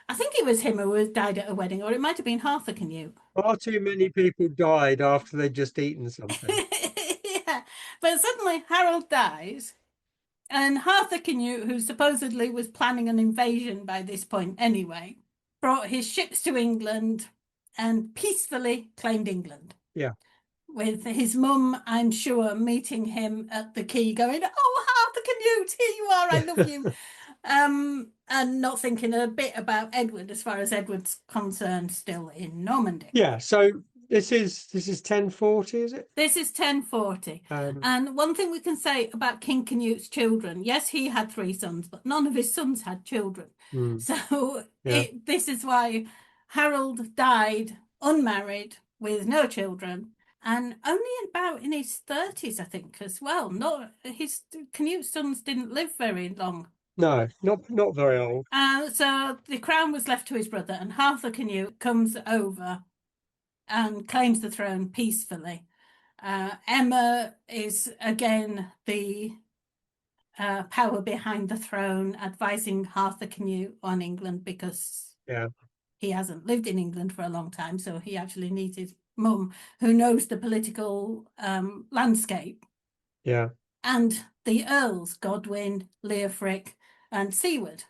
I think it was him who died at a wedding, or it might have been Harthacnut. Far too many people died after they'd just eaten something. Yeah, but suddenly Harold dies, and Harthacnut, who supposedly was planning an invasion by this point anyway, brought his ships to England and peacefully claimed England. Yeah. With his mum, I'm sure, meeting him at the quay going, "Oh, Harthacnut, here you are, I love you." And not thinking a bit about Edward, as far as Edward's concerned, still in Normandy. Yeah, so this is 1040, is it? This is 1040. And one thing we can say about King Cnut's children, yes, he had 3 sons, but none of his sons had children. So this is why Harold died unmarried with no children, and only about in his 30s, I think, as well. Not his Cnut's sons didn't live very long. No, not very old. So the crown was left to his brother, and Arthur Cnut comes over and claims the throne peacefully. Emma is again the power behind the throne, advising Arthur Cnut on England because Yeah, he hasn't lived in England for a long time, so he actually needs his mum who knows the political landscape. yeah, And the Earls, Godwin, Leofric, and Siward,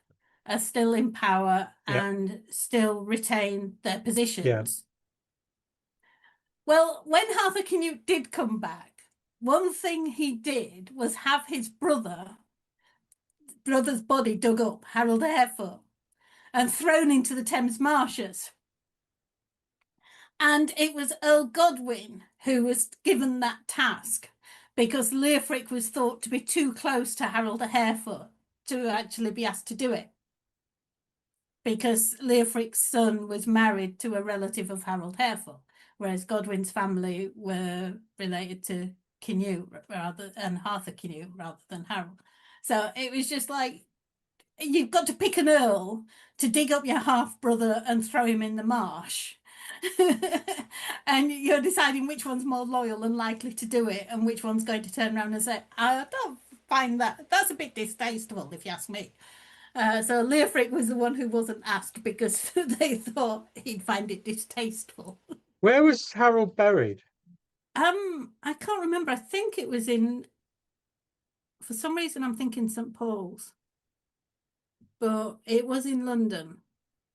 are still in power yeah, and still retain their yeah, positions. Well, when Arthur Cnut did come back, one thing he did was have his brother's body dug up, Harold Harefoot, and thrown into the Thames marshes. And it was Earl Godwin who was given that task because Leofric was thought to be too close to Harold Harefoot to actually be asked to do it. Because Leofric's son was married to a relative of Harold Harefoot, whereas Godwin's family were related to Cnut and Arthur Cnut rather than Harold. So it was just like, you've got to pick an earl to dig up your half brother and throw him in the marsh. And you're deciding which one's more loyal and likely to do it, and which one's going to turn around and say, I don't find that's a bit distasteful, if you ask me. So Leofric was the one who wasn't asked because they thought he'd find it distasteful. Where was Harold buried? I can't remember. I think it was for some reason I'm thinking St. Paul's, but it was in London.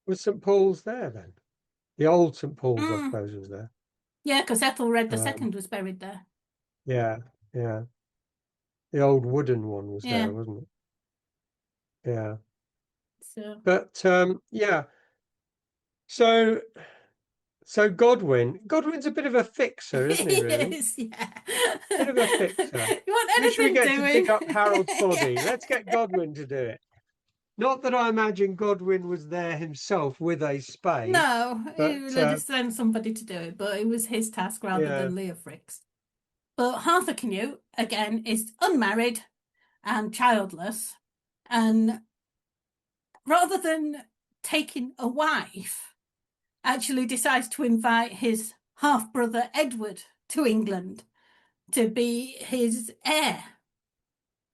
Was St. Paul's there then? The old St. Paul's, I Mm. suppose, was there. Yeah, because Ethelred the Um, Second was buried there. yeah, yeah. The old wooden one was Yeah. there, wasn't it? Yeah. So But yeah. So Godwin's a bit of a fixer, isn't he, really? yes, yeah. Bit of a fixer. You want Who should we anything get to dig doing? up Harold's body? Yeah. Let's get Godwin to do it. Not that I imagine Godwin was there himself with a spade, No, he but would have sent somebody to do it, but it was his task rather yeah, than Leofric's. But Arthur Canute, again, is unmarried and childless, and rather than taking a wife, actually decides to invite his half brother Edward to England to be his heir.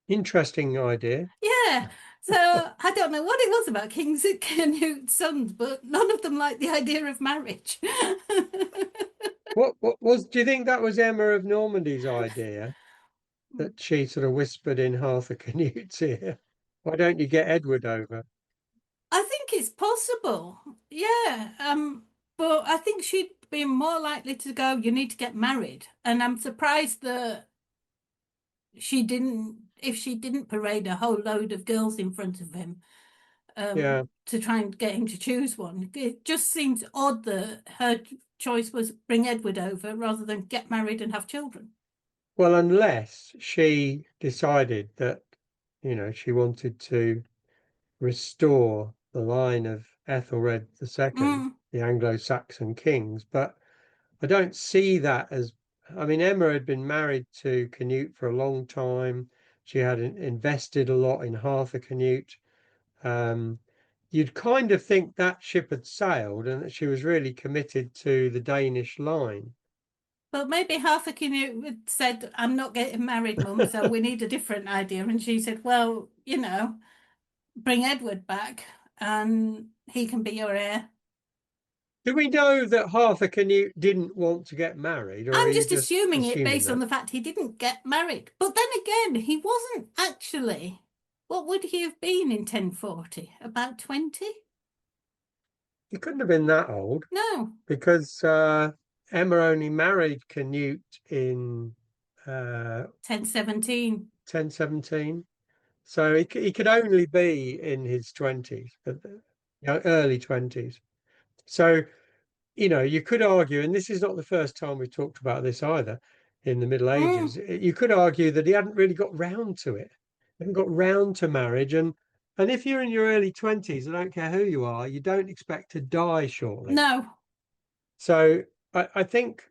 interesting idea. Yeah. So I don't know what it was about King Canute's sons, but none of them liked the idea of marriage. What was? Do you think that was Emma of Normandy's idea that she sort of whispered in Arthur Canute's ear? Why don't you get Edward over? I think it's possible. Yeah. But I think she'd be more likely to go, you need to get married. And I'm surprised that if she didn't parade a whole load of girls in front of him, Yeah. to try and get him to choose one. It just seems odd that her choice was bring Edward over rather than get married and have children. Well, unless she decided that, she wanted to restore the line of Ethelred II, Mm. the Anglo-Saxon kings. But I don't see that as, I mean, Emma had been married to Canute for a long time. She had invested a lot in Arthur Canute. You'd kind of think that ship had sailed and that she was really committed to the Danish line. But maybe Arthur Cnut said, I'm not getting married, Mum, so we need a different idea. And she said, well, bring Edward back and he can be your heir. Do we know that Arthur Canute didn't want to get married, or are I'm you just just assuming it assuming based on that? the fact he didn't get married. But then again, he wasn't actually. What would he have been in 1040? About 20? He couldn't have been that old No. because Emma only married Canute in 1017. 1017. So he could only be in his 20s, early 20s. So, you could argue, and this is not the first time we've talked about this either in the Middle Ages, you could argue that he hadn't really got round to it. He hadn't got round to marriage. And if you're in your early 20s, I don't care who you are, you don't expect to die shortly. No. So I think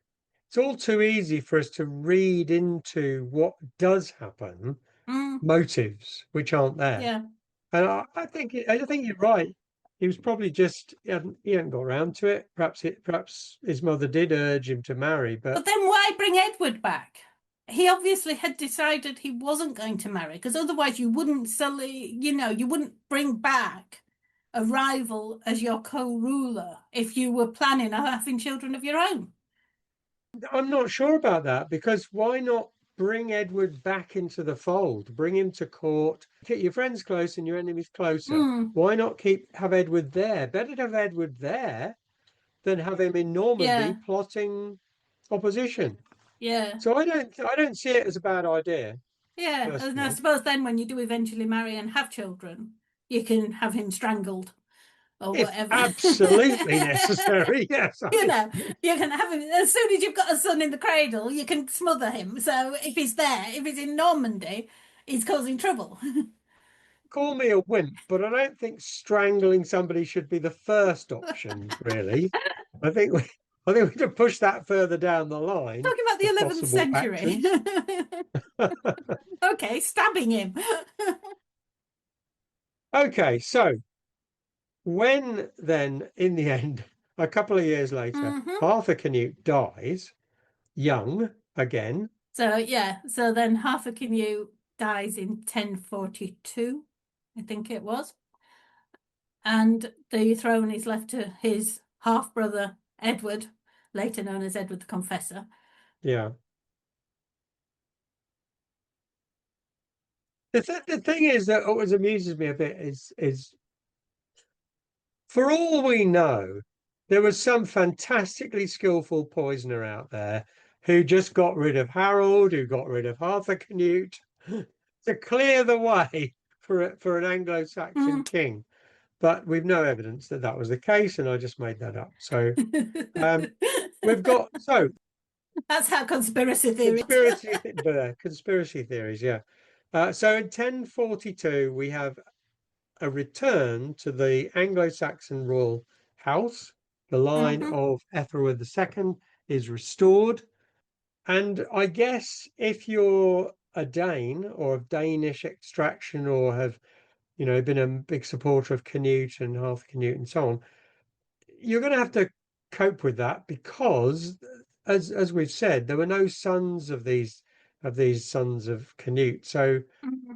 it's all too easy for us to read into what does happen, Mm, motives which aren't there. yeah. And I think you're right. He was probably just he hadn't got around to it. Perhaps his mother did urge him to marry, But but then why bring Edward back? He obviously had decided he wasn't going to marry, because otherwise you wouldn't you wouldn't bring back a rival as your co-ruler if you were planning on having children of your own. I'm not sure about that because why not bring Edward back into the fold? Bring him to court. Keep your friends close and your enemies closer. Mm, Why not have Edward there? Better to have Edward there than have him in Normandy yeah, plotting opposition. yeah, So I don't see it as a bad idea yeah. And I personally. suppose then when you do eventually marry and have children, you can have him strangled or If whatever. absolutely necessary, yes. You know, you can have him as soon as you've got a son in the cradle, you can smother him. So if he's there, if he's in Normandy, he's causing trouble. Call me a wimp, but I don't think strangling somebody should be the first option, really. I think we I think we can push that further down the line Talking about the of 11th possible century. actions. Okay, stabbing him. Okay, so when then in the end, a couple of years later, Hmm. Arthur Canute dies, young again. So yeah, so then Harthacnut dies in 1042, I think it was, and the throne is left to his half brother Edward, later known as Edward the Confessor. Yeah. The thing is that always amuses me a bit is for all we know, there was some fantastically skillful poisoner out there who just got rid of Harold, who got rid of Arthur Canute to clear the way for an Anglo-Saxon Mm. king. But we've no evidence that that was the case, and I just made that up. So we've got That's how conspiracy theories. conspiracy theories, yeah. So in 1042 we have a return to the Anglo-Saxon royal house. The line Hmm. of Ethelred II is restored. And I guess if you're a Dane or of Danish extraction or have, been a big supporter of Canute and Half Canute and so on, you're going to have to cope with that because, as we've said, there were no sons of these sons of Canute. So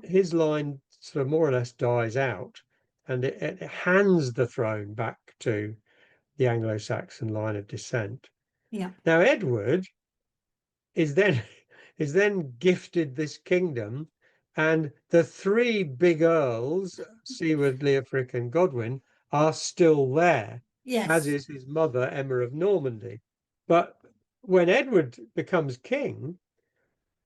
his line sort of more or less dies out and it hands the throne back to the Anglo-Saxon line of descent. Yeah. Now Edward is then is then gifted this kingdom, and the three big earls, Siward, Leofric, and Godwin, are still there, as Yes. is his mother, Emma of Normandy. But when Edward becomes king,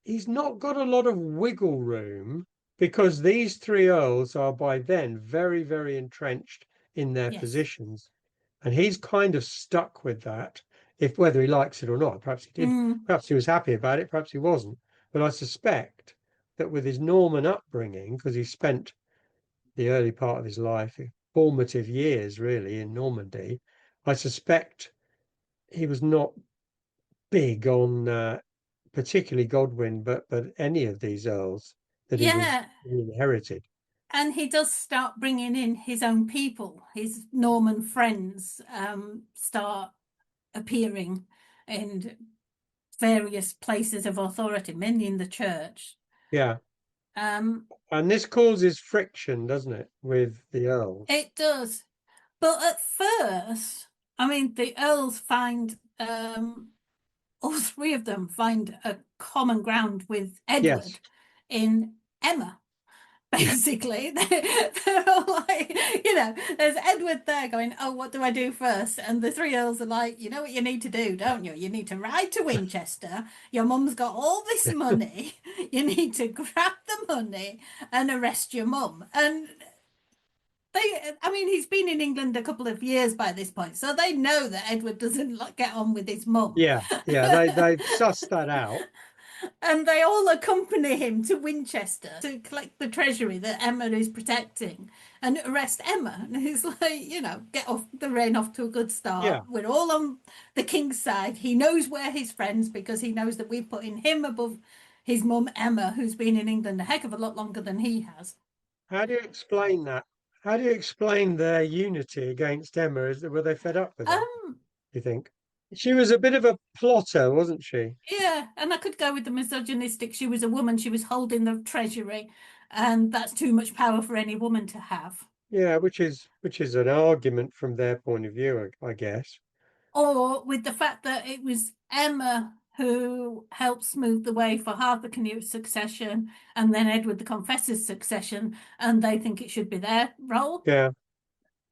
he's not got a lot of wiggle room because these three earls are by then very, very entrenched in their Yes. positions. And he's kind of stuck with that, if whether he likes it or not. Perhaps he did, Mm. perhaps he was happy about it, perhaps he wasn't. But I suspect that with his Norman upbringing, because he spent the early part of his life, formative years really, in Normandy, I suspect he was not big on particularly Godwin, but any of these earls that Yeah. he inherited. And he does start bringing in his own people. His Norman friends start appearing in various places of authority, mainly in the church. Yeah. Um, And this causes friction, doesn't it, with the earls? it does. But at first, I mean, the Earls find, all three of them find a common ground with Edward Yes. in Emma. Yeah. Basically, they're all like, there's Edward there going, oh, what do I do first? And the three earls are like, you know what you need to do, don't you? You need to ride to Winchester. Your mum's got all this money. You need to grab the money and arrest your mum. And I mean, he's been in England a couple of years by this point, so they know that Edward doesn't get on with his mum. Yeah. Yeah. They've sussed that out. And they all accompany him to Winchester to collect the treasury that Emma is protecting and arrest Emma. And he's like, get off the reign off to a good Yeah. start. We're all on the king's side. He knows we're his friends because he knows that we're putting him above his mum, Emma, who's been in England a heck of a lot longer than he has. How do you explain that? How do you explain their unity against Emma? Were they fed up with her, Um, you think? She was a bit of a plotter, wasn't she? yeah, and I could go with the misogynistic. She was a woman, she was holding the treasury, and that's too much power for any woman to have. Yeah, which is an argument from their point of view, I guess. Or with the fact that it was Emma who helped smooth the way for Harthacnut's succession and then Edward the Confessor's succession, and they think it should be their role. Yeah,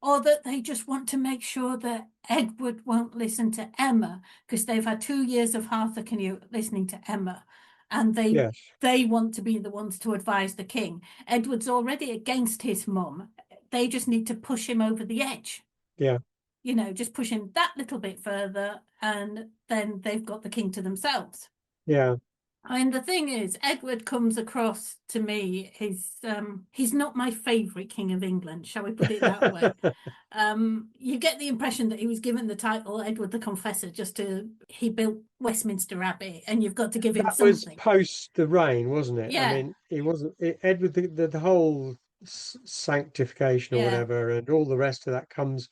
Or that they just want to make sure that Edward won't listen to Emma because they've had 2 years of Harthacnut listening to Emma, and yes, they want to be the ones to advise the king. Edward's already against his mum. They just need to push him over the edge. yeah, Just push him that little bit further, and then they've got the king to themselves. yeah. And the thing is, Edward comes across to me, he's not my favourite King of England, shall we put it that way. You get the impression that he was given the title Edward the Confessor he built Westminster Abbey, and you've got to give him That was something. post the reign, wasn't it? I Yeah, mean, he wasn't Edward the whole sanctification or yeah. whatever, and all the rest of that comes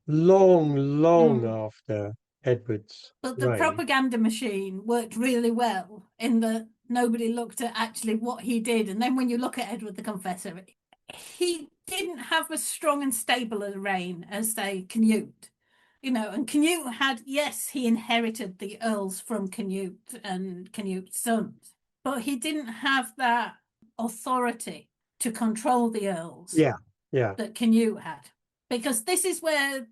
long, long Mm. after Edward's But the reign. propaganda machine worked really well in that nobody looked at actually what he did. And then when you look at Edward the Confessor, he didn't have as strong and stable a reign as, say, Cnut. And Cnut had, yes, he inherited the earls from Cnut and Cnut's sons, but he didn't have that authority to control the earls Yeah, yeah, that Cnut had. Because this is where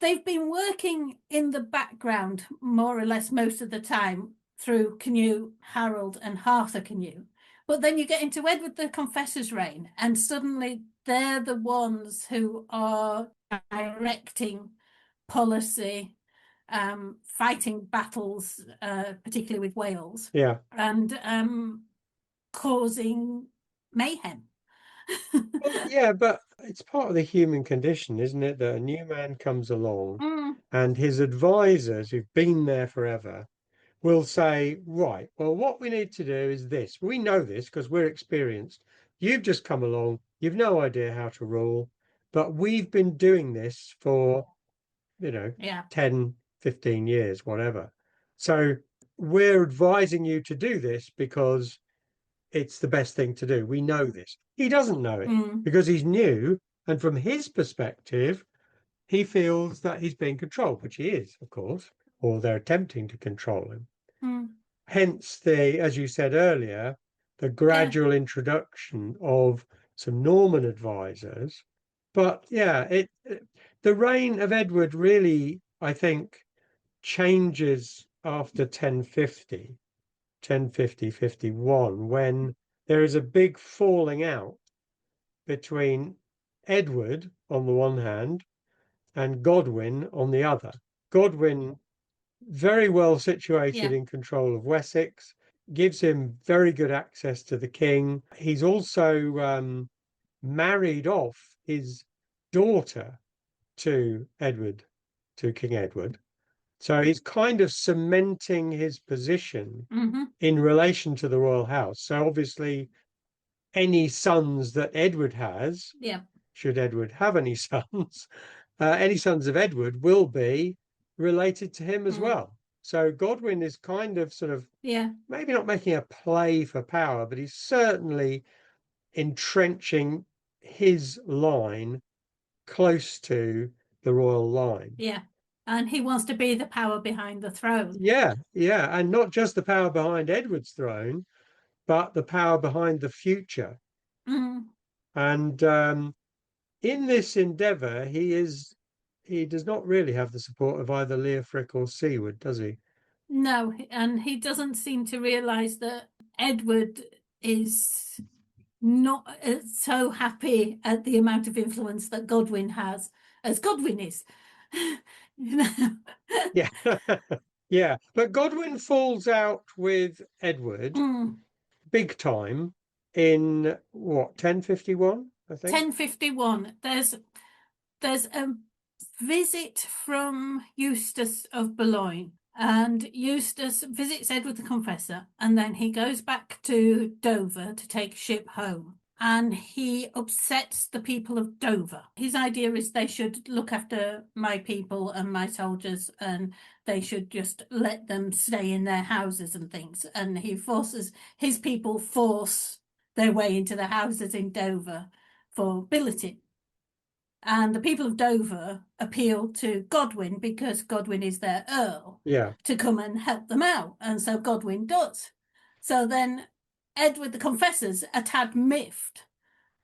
they've been working in the background more or less most of the time through Cnut, Harold, and Harthacnut. But then you get into Edward the Confessor's reign, and suddenly they're the ones who are directing policy, fighting battles, particularly with Wales, yeah. and causing mayhem. Well, yeah, but it's part of the human condition, isn't it? That a new man comes along Mm, and his advisors who've been there forever will say, right, well, what we need to do is this. We know this because we're experienced. You've just come along, you've no idea how to rule, but we've been doing this for, yeah. 10, 15 years, whatever. So we're advising you to do this because it's the best thing to do. We know this. He doesn't know it Mm, because he's new. And from his perspective, he feels that he's being controlled, which he is, of course, or they're attempting to control him. mm, Hence as you said earlier, the yeah. gradual introduction of some Norman advisors. But yeah, the reign of Edward really, I think, changes after 1050, 51, when there is a big falling out between Edward on the one hand and Godwin on the other. Godwin, very well situated Yeah. in control of Wessex, gives him very good access to the king. He's also married off his daughter to King Edward. So he's kind of cementing his position Mm-hmm. in relation to the royal house. So obviously, any sons that Edward has, Yeah. should Edward have any sons, any sons of Edward will be related to him as Mm. well. So Godwin is kind of sort of Yeah. maybe not making a play for power, but he's certainly entrenching his line close to the royal line. Yeah. And he wants to be the power behind the throne. Yeah, yeah. And not just the power behind Edward's throne, but the power behind the future. Mm. And in this endeavor, he does not really have the support of either Leofric or Siward, does he? No, and he doesn't seem to realize that Edward is not so happy at the amount of influence that Godwin has as Godwin is. You know? Yeah. Yeah, but Godwin falls out with Edward big time in what, 1051, I think? 1051. There's a visit from Eustace of Boulogne, and Eustace visits Edward the Confessor, and then he goes back to Dover to take ship home. And he upsets the people of Dover. His idea is they should look after my people and my soldiers, and they should just let them stay in their houses and things. And he forces his people force their way into the houses in Dover for billeting. And the people of Dover appeal to Godwin because Godwin is their earl to come and help them out. And so Godwin does. So then Edward the Confessor's a tad miffed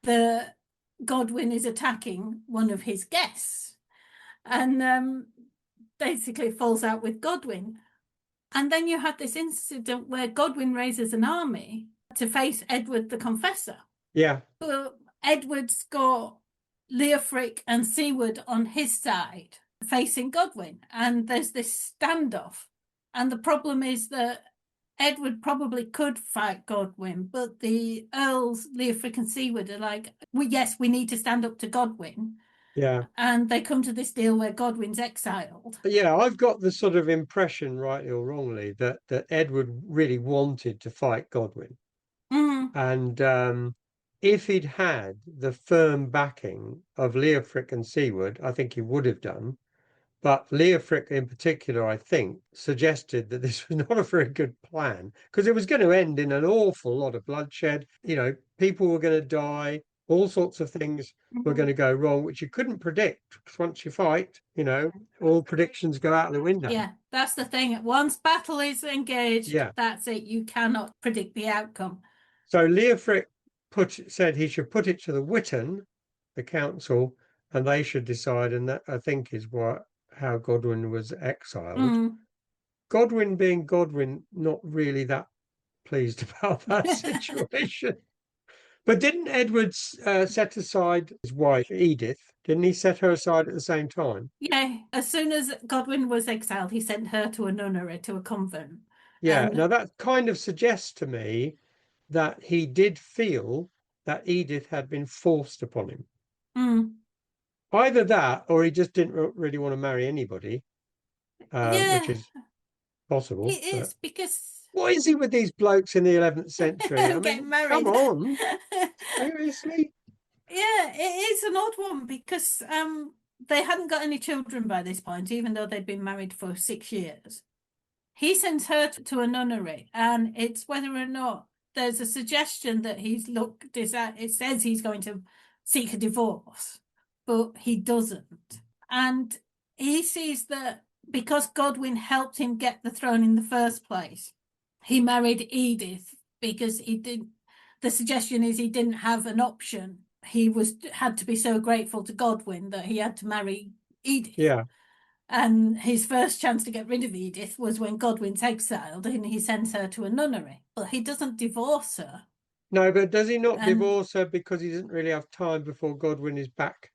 that Godwin is attacking one of his guests, and basically falls out with Godwin. And then you have this incident where Godwin raises an army to face Edward the Confessor. Yeah. But Edward's got Leofric and Siward on his side facing Godwin, and there's this standoff. And the problem is that Edward probably could fight Godwin, but the Earls, Leofric and Siward, are like, yes, we need to stand up to Godwin. Yeah. And they come to this deal where Godwin's exiled. Yeah, I've got the sort of impression, rightly or wrongly, that Edward really wanted to fight Godwin. And if he'd had the firm backing of Leofric and Siward, I think he would have done. But Leofric in particular, I think, suggested that this was not a very good plan because it was going to end in an awful lot of bloodshed. You know, people were going to die, all sorts of things were going to go wrong, which you couldn't predict. Because once you fight, you know, all predictions go out the window. Yeah, that's the thing. Once battle is engaged, that's it. You cannot predict the outcome. So Leofric said he should put it to the Witan, the council, and they should decide. And that, I think, is how Godwin was exiled. Godwin being Godwin, not really that pleased about that situation. But didn't Edward set aside his wife, Edith? Didn't he set her aside at the same time? Yeah, as soon as Godwin was exiled, he sent her to a nunnery, to a convent. Yeah, now that kind of suggests to me that he did feel that Edith had been forced upon him. Either that, or he just didn't really want to marry anybody, which is possible. It is, because what is he with these blokes in the 11th century? I mean, married. Come on, seriously? Yeah, it is an odd one because they hadn't got any children by this point, even though they'd been married for 6 years. He sends her to a nunnery, and it's whether or not there's a suggestion that it says he's going to seek a divorce, but he doesn't. And he sees that because Godwin helped him get the throne in the first place, he married Edith because the suggestion is he didn't have an option. He had to be so grateful to Godwin that he had to marry Edith. Yeah. And his first chance to get rid of Edith was when Godwin's exiled and he sends her to a nunnery. But he doesn't divorce her. No, but does he not divorce her because he doesn't really have time before Godwin is back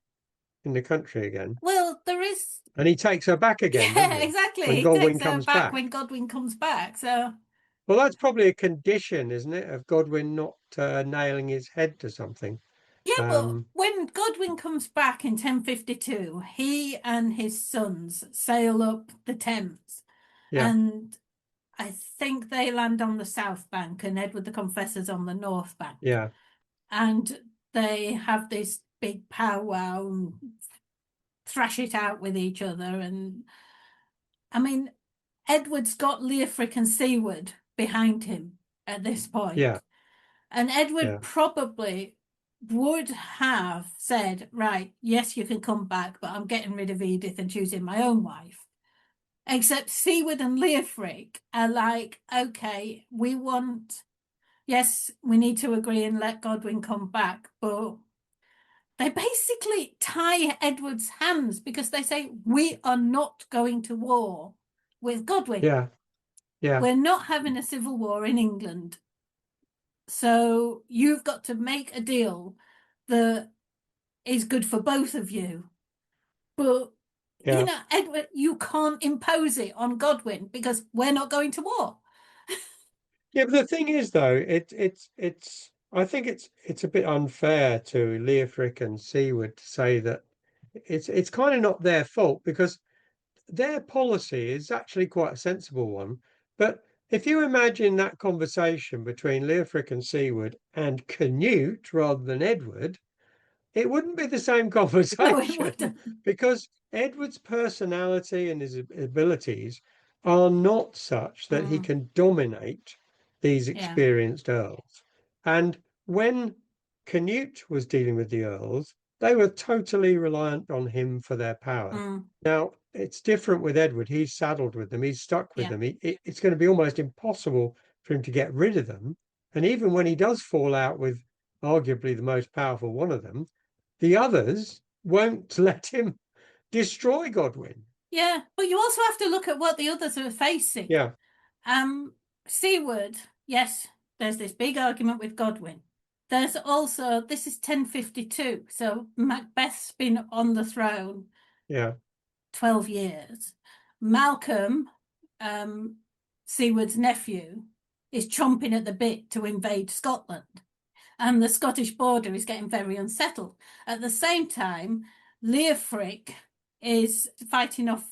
in the country again? Well, there is... And he takes her back again, yeah, exactly. When Godwin comes back. When Godwin comes back, so... Well, that's probably a condition, isn't it, of Godwin not nailing his head to something. Yeah, but when Godwin comes back in 1052, he and his sons sail up the Thames. Yeah. And I think they land on the south bank and Edward the Confessor's on the north bank. Yeah. And they have this big powwow and thrash it out with each other. And I mean, Edward's got Leofric and Siward behind him at this point. Yeah. And Edward probably would have said, right, yes, you can come back, but I'm getting rid of Edith and choosing my own wife. Except Siward and Leofric are like, okay, yes, we need to agree and let Godwin come back, but they basically tie Edward's hands because they say, we are not going to war with Godwin. Yeah. Yeah. We're not having a civil war in England. So you've got to make a deal that is good for both of you. But You Yeah. know, Edward, you can't impose it on Godwin because we're not going to war. Yeah, but the thing is, though, it's. I think it's a bit unfair to Leofric and Siward to say that it's kind of not their fault because their policy is actually quite a sensible one. But if you imagine that conversation between Leofric and Siward and Canute rather than Edward, it wouldn't be the same No, it conversation wouldn't. because Edward's personality and his abilities are not such that he can dominate these Yeah. experienced earls. And when Canute was dealing with the earls, they were totally reliant on him for their power. Now, it's different with Edward. He's saddled with them, he's stuck with Yeah. them. It's going to be almost impossible for him to get rid of them. And even when he does fall out with arguably the most powerful one of them, the others won't let him destroy Godwin. Yeah. But you also have to look at what the others are facing. Yeah. Siward, yes, there's this big argument with Godwin. There's also, this is 1052, so Macbeth's been on the throne Yeah. 12 years. Malcolm, Siward's nephew, is chomping at the bit to invade Scotland. And the Scottish border is getting very unsettled. At the same time, Leofric is fighting off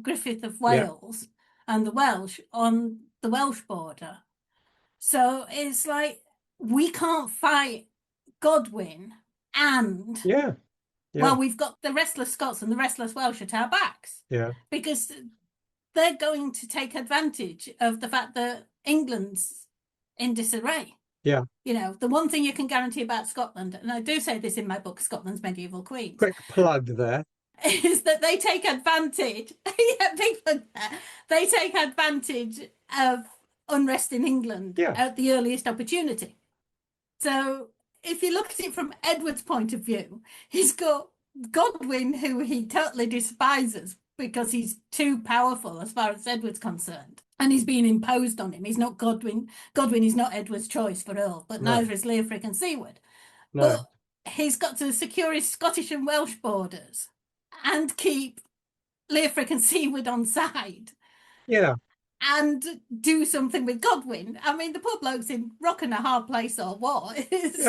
Griffith of Wales and the Welsh on the Welsh border. So it's like, we can't fight Godwin and well, we've got the restless Scots and the restless Welsh at our backs. Yeah. Because they're going to take advantage of the fact that England's in disarray. Yeah. You know, the one thing you can guarantee about Scotland, and I do say this in my book, Scotland's Medieval Queens. Quick plug there. Is that they take advantage, big plug there. They take advantage of unrest in England at the earliest opportunity. So if you look at it from Edward's point of view, he's got Godwin, who he totally despises because he's too powerful as far as Edward's concerned. And he's being imposed on him. He's not Godwin. Godwin is not Edward's choice for Earl, but neither is Leofric and Siward. But he's got to secure his Scottish and Welsh borders and keep Leofric and Siward on side. Yeah. And do something with Godwin. I mean, the poor bloke's in rock and a hard place or what? He's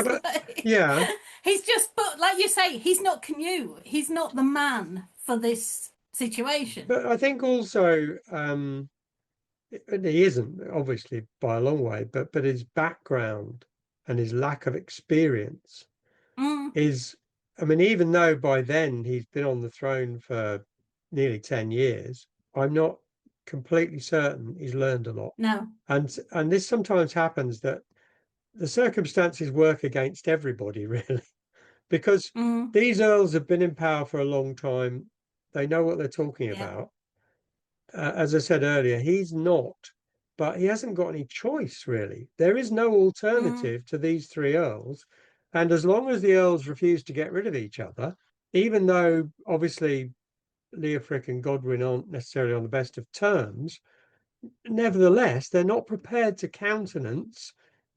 just, but like you say, he's not Canute. He's not the man for this situation. But I think also, he isn't obviously by a long way, but his background and his lack of experience is, I mean, even though by then he's been on the throne for nearly 10 years, I'm not completely certain he's learned a lot. No. And this sometimes happens that the circumstances work against everybody, really, because these earls have been in power for a long time. They know what they're talking about. As I said earlier, he's not, but he hasn't got any choice, really. There is no alternative to these three earls. And as long as the earls refuse to get rid of each other, even though obviously Leofric and Godwin aren't necessarily on the best of terms, nevertheless, they're not prepared to countenance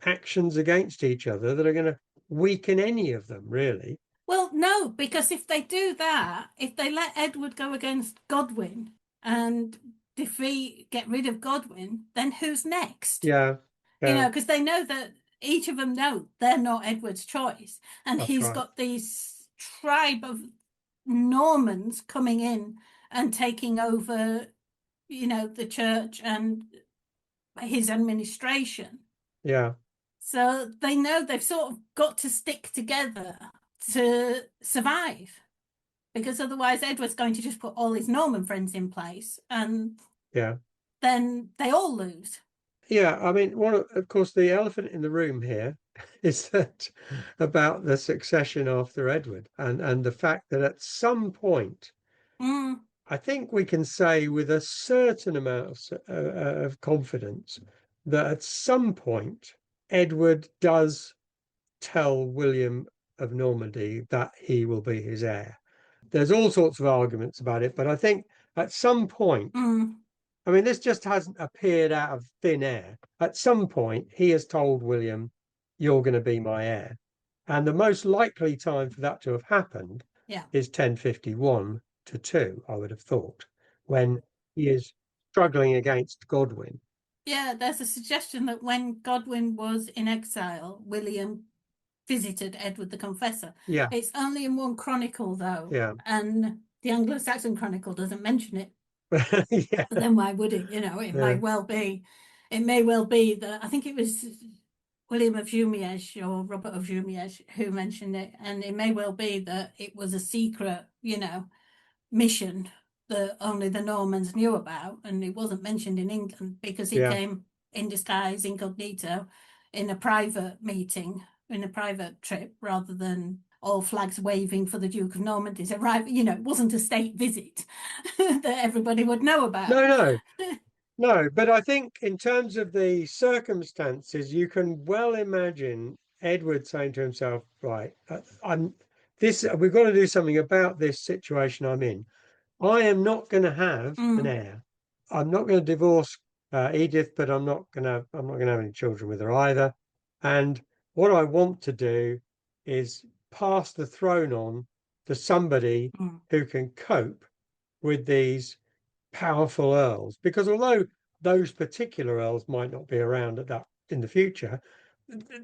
actions against each other that are going to weaken any of them, really. Well, no, because if they do that, if they let Edward go against Godwin and get rid of Godwin, then who's next? Yeah. You know, because they know that each of them know they're not Edward's choice. And That's he's got these tribe of Normans coming in and taking over, you know, the church and his administration. Yeah. So they know they've sort of got to stick together to survive, because otherwise Edward's going to just put all his Norman friends in place and then they all lose. Yeah, I mean, of course, the elephant in the room here is that about the succession after Edward and the fact that at some point, I think we can say with a certain amount of confidence that at some point Edward does tell William of Normandy that he will be his heir. There's all sorts of arguments about it, but I think at some point, I mean, this just hasn't appeared out of thin air. At some point, he has told William, you're going to be my heir. And the most likely time for that to have happened is 1051 to 2, I would have thought, when he is struggling against Godwin. Yeah, there's a suggestion that when Godwin was in exile, William visited Edward the Confessor. Yeah, It's only in one chronicle, though, yeah, and the Anglo-Saxon Chronicle doesn't mention it. yeah, But then why would it? It yeah. may well be that I think it was William of Jumièges or Robert of Jumièges who mentioned it, and it may well be that it was a secret, mission that only the Normans knew about, and it wasn't mentioned in England because he Yeah. came in disguise, incognito, in a private meeting, in a private trip, rather than all flags waving for the Duke of Normandy's arrival. It wasn't a state visit that everybody would know about. No, but I think in terms of the circumstances, you can well imagine Edward saying to himself, right, we've got to do something about this situation I'm in. I am not going to have an heir. I'm not going to divorce Edith, but I'm not going to have any children with her either. And what I want to do is pass the throne on to somebody who can cope with these powerful earls, because although those particular earls might not be around in the future,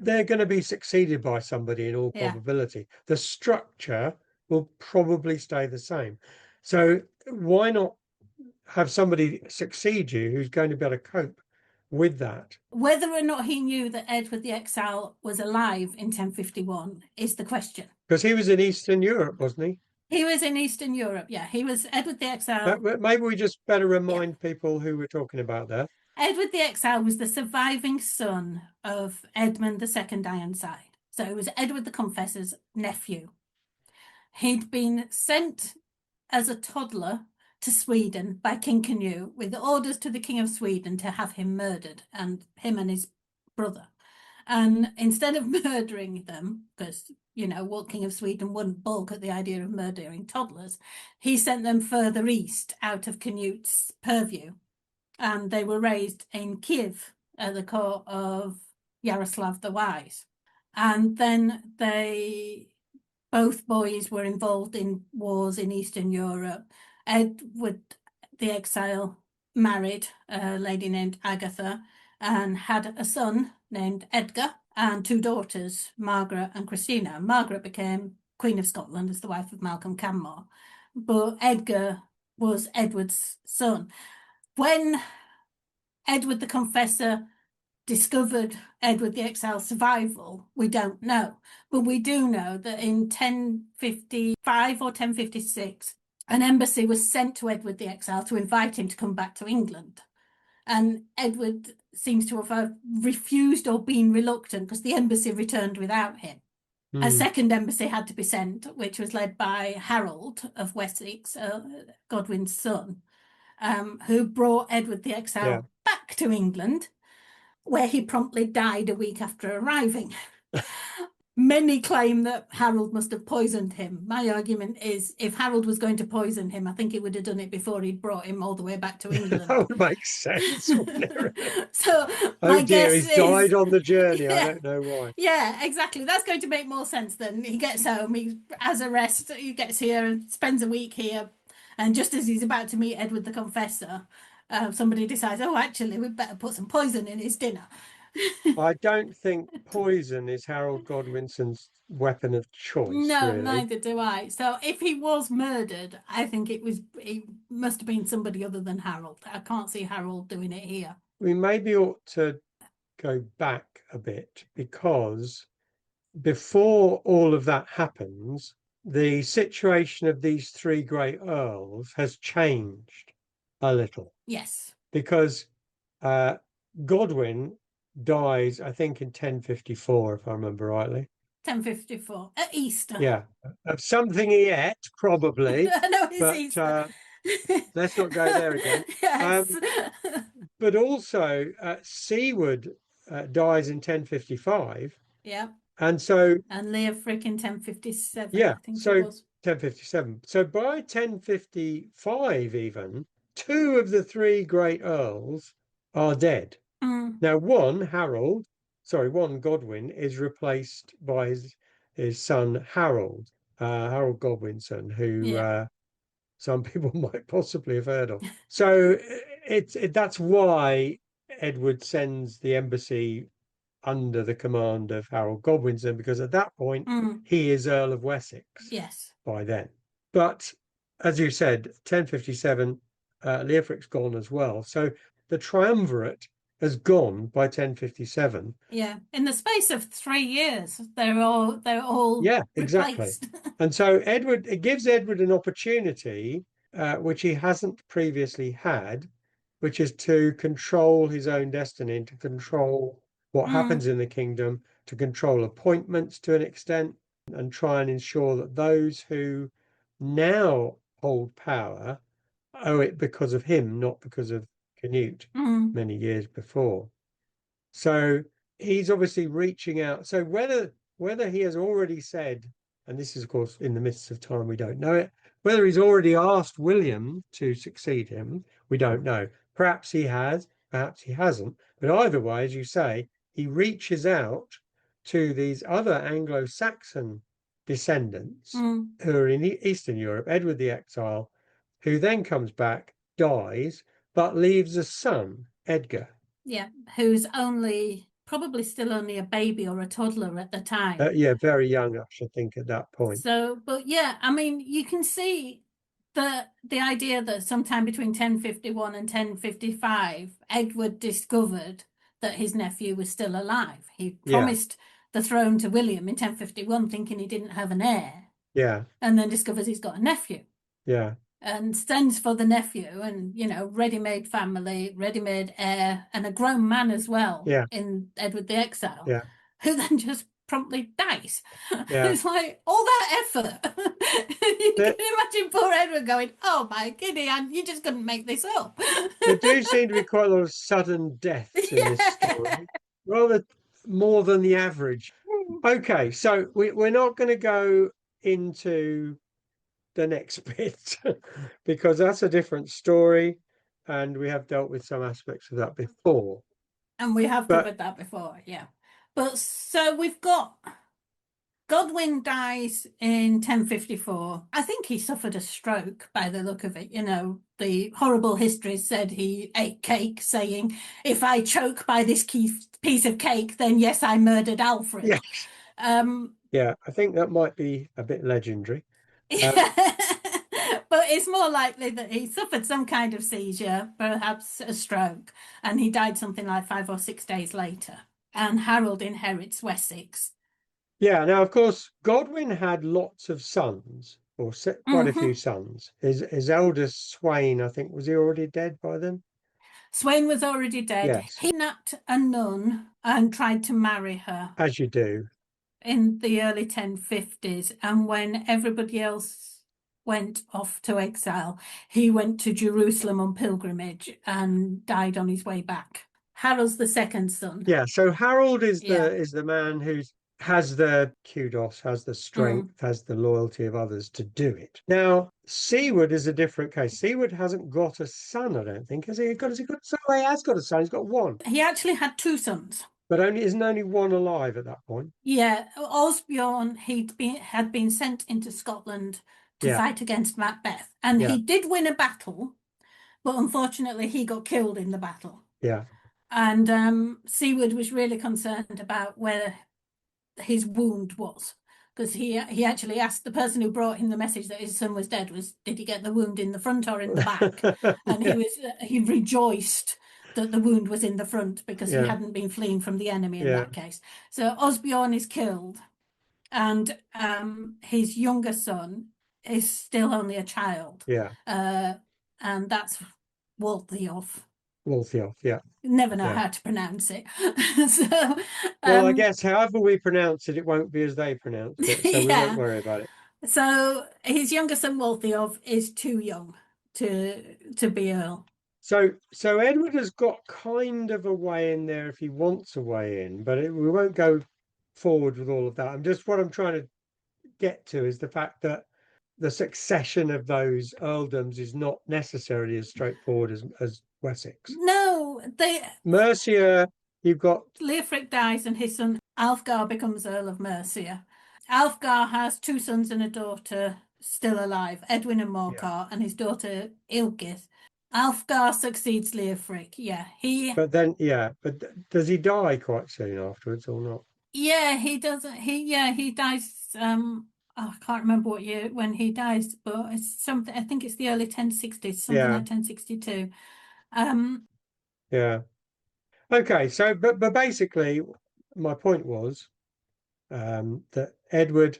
they're going to be succeeded by somebody in all probability. The structure will probably stay the same. So why not have somebody succeed you who's going to be able to cope with that? Whether or not he knew that Edward the Exile was alive in 1051 is the question. Because he was in Eastern Europe, wasn't he? He was in Eastern Europe, yeah. He was Edward the Exile. Maybe we just better remind people who we're talking about there. Edward the Exile was the surviving son of Edmund II Ironside. So it was Edward the Confessor's nephew. He'd been sent as a toddler to Sweden by King Cnut with orders to the King of Sweden to have him murdered, and him and his brother. And instead of murdering them, because, what King of Sweden wouldn't balk at the idea of murdering toddlers, he sent them further east out of Cnut's purview. And they were raised in Kiev at the court of Yaroslav the Wise. And then both boys were involved in wars in Eastern Europe. Edward the Exile married a lady named Agatha and had a son named Edgar and 2 daughters, Margaret and Christina. Margaret became Queen of Scotland as the wife of Malcolm Canmore, but Edgar was Edward's son. When Edward the Confessor discovered Edward the Exile's survival, we don't know. But we do know that in 1055 or 1056, an embassy was sent to Edward the Exile to invite him to come back to England. And Edward seems to have refused or been reluctant because the embassy returned without him. A second embassy had to be sent, which was led by Harold of Wessex, Godwin's son, who brought Edward the Exile back to England, where he promptly died a week after arriving. Many claim that Harold must have poisoned him. My argument is, if Harold was going to poison him, I think he would have done it before he'd brought him all the way back to England. That would make sense, wouldn't it, really? So oh dear, he's died on the journey. I don't know why. Yeah, exactly. That's going to make more sense than he gets home. He has a rest. He gets here and spends a week here. And just as he's about to meet Edward the Confessor, somebody decides, oh, actually, we'd better put some poison in his dinner. I don't think poison is Harold Godwinson's weapon of choice. No, really. neither do I. So if he was murdered, I think it must have been somebody other than Harold. I can't see Harold doing it here. We maybe ought to go back a bit, because before all of that happens, the situation of these 3 great earls has changed a little. Yes. Because Godwin dies, I think, in 1054, if I remember rightly. 1054 at Easter. Yeah, of something he ate, probably. No, it's Easter. Let's not go there again. Yes. But also, Siward dies in 1055. Yeah. And Leofric in 1057. Yeah, I think so it was. 1057. So by 1055, even 2 of the 3 great earls are dead. Now, one Godwin is replaced by his son Harold Godwinson, who some people might possibly have heard of. So that's why Edward sends the embassy under the command of Harold Godwinson, because at that point he is Earl of Wessex. Yes. By then. But as you said, 1057, Leofric's gone as well. So the Triumvirate has gone by 1057. Yeah, in the space of 3 years, they're all Yeah, replaced. exactly. And so it gives Edward an opportunity, which he hasn't previously had, which is to control his own destiny and to control what happens in the kingdom, to control appointments to an extent, and try and ensure that those who now hold power owe it because of him, not because of Cnut many years before. So he's obviously reaching out. So whether he has already said, and this is of course in the midst of time, we don't know it, whether he's already asked William to succeed him, we don't know. Perhaps he has, perhaps he hasn't. But either way, as you say, he reaches out to these other Anglo-Saxon descendants who are in Eastern Europe, Edward the Exile, who then comes back, dies, but leaves a son, Edgar. Yeah, who's probably still only a baby or a toddler at the time. Yeah, very young, I should think, at that point. So, but yeah, I mean, you can see the idea that sometime between 1051 and 1055, Edward discovered that his nephew was still alive. He promised the throne to William in 1051, thinking he didn't have an heir. Yeah. And then discovers he's got a nephew. Yeah. And sends for the nephew, and ready-made family, ready-made heir, and a grown man as well. Yeah. In Edward the Exile. Yeah. Who then just promptly dies. Yeah. It's like all that effort. You can imagine poor Edward going, "Oh my giddy, and you just couldn't make this up." There do seem to be quite a lot of sudden deaths in this story, rather more than the average. Okay, so we're not going to go into the next bit because that's a different story, and we have dealt with some aspects of that before. And we have covered that before, yeah. But so we've got Godwin dies in 1054. I think he suffered a stroke by the look of it. The horrible history said he ate cake, saying, "If I choke by this piece of cake, then yes, I murdered Alfred." Yes. Yeah, I think that might be a bit legendary. But it's more likely that he suffered some kind of seizure, perhaps a stroke, and he died something like 5 or 6 days later. And Harold inherits Wessex. Yeah, now, of course, Godwin had lots of sons, or quite a few sons. His eldest, Swain, I think, was he already dead by then? Swain was already dead. Yes. He kidnapped a nun and tried to marry her. As you do. In the early 1050s. And when everybody else went off to exile, he went to Jerusalem on pilgrimage and died on his way back. Harold's the second son. Yeah, so Harold is the man who has the kudos, has the strength, has the loyalty of others to do it. Now, Siward is a different case. Siward hasn't got a son, I don't think. Has he got a son? He has got a son. He's got one. He actually had 2 sons. But isn't only one alive at that point? Yeah, Osbjorn, had been sent into Scotland to fight against Macbeth. And he did win a battle, but unfortunately he got killed in the battle. Yeah. And Siward was really concerned about where his wound was, because he actually asked the person who brought him the message that his son was dead, did he get the wound in the front or in the back? And he rejoiced that the wound was in the front, because he hadn't been fleeing from the enemy in that case. So Osbjorn is killed, and his younger son is still only a child. Yeah. And that's Waltheof. Waltheof, yeah. Never know how to pronounce it. So, well, I guess however we pronounce it, it won't be as they pronounce it, so we won't worry about it. So his younger son Waltheof is too young to be Earl. So Edward has got kind of a way in there if he wants a way in, but we won't go forward with all of that. What I'm trying to get to is the fact that the succession of those earldoms is not necessarily as straightforward as Wessex. No, Mercia, you've got Leofric dies and his son Alfgar becomes Earl of Mercia. Alfgar has 2 sons and a daughter, still alive, Edwin and Morcar, and his daughter Ilgith. Alfgar succeeds Leofric. Yeah, But then, yeah, but does he die quite soon afterwards or not? yeah, he doesn't. He dies. Oh, I can't remember what year when he dies, but it's something. I think it's the early 1060s, something Yeah, like 1062. Um, yeah. Okay, so but basically, my point was that Edward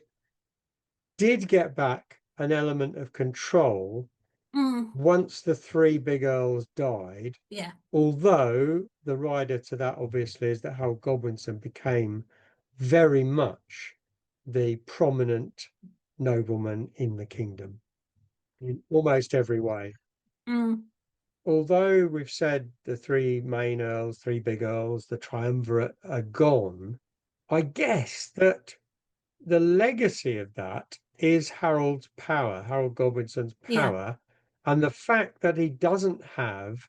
did get back an element of control mm, once the three big earls died. yeah, Although the rider to that obviously is that Harold Godwinson became very much the prominent nobleman in the kingdom in almost every way. mm, Although we've said the three main earls, three big earls, the triumvirate are gone, I guess that the legacy of that is Harold's power, Harold Godwinson's yeah, power, and the fact that he doesn't have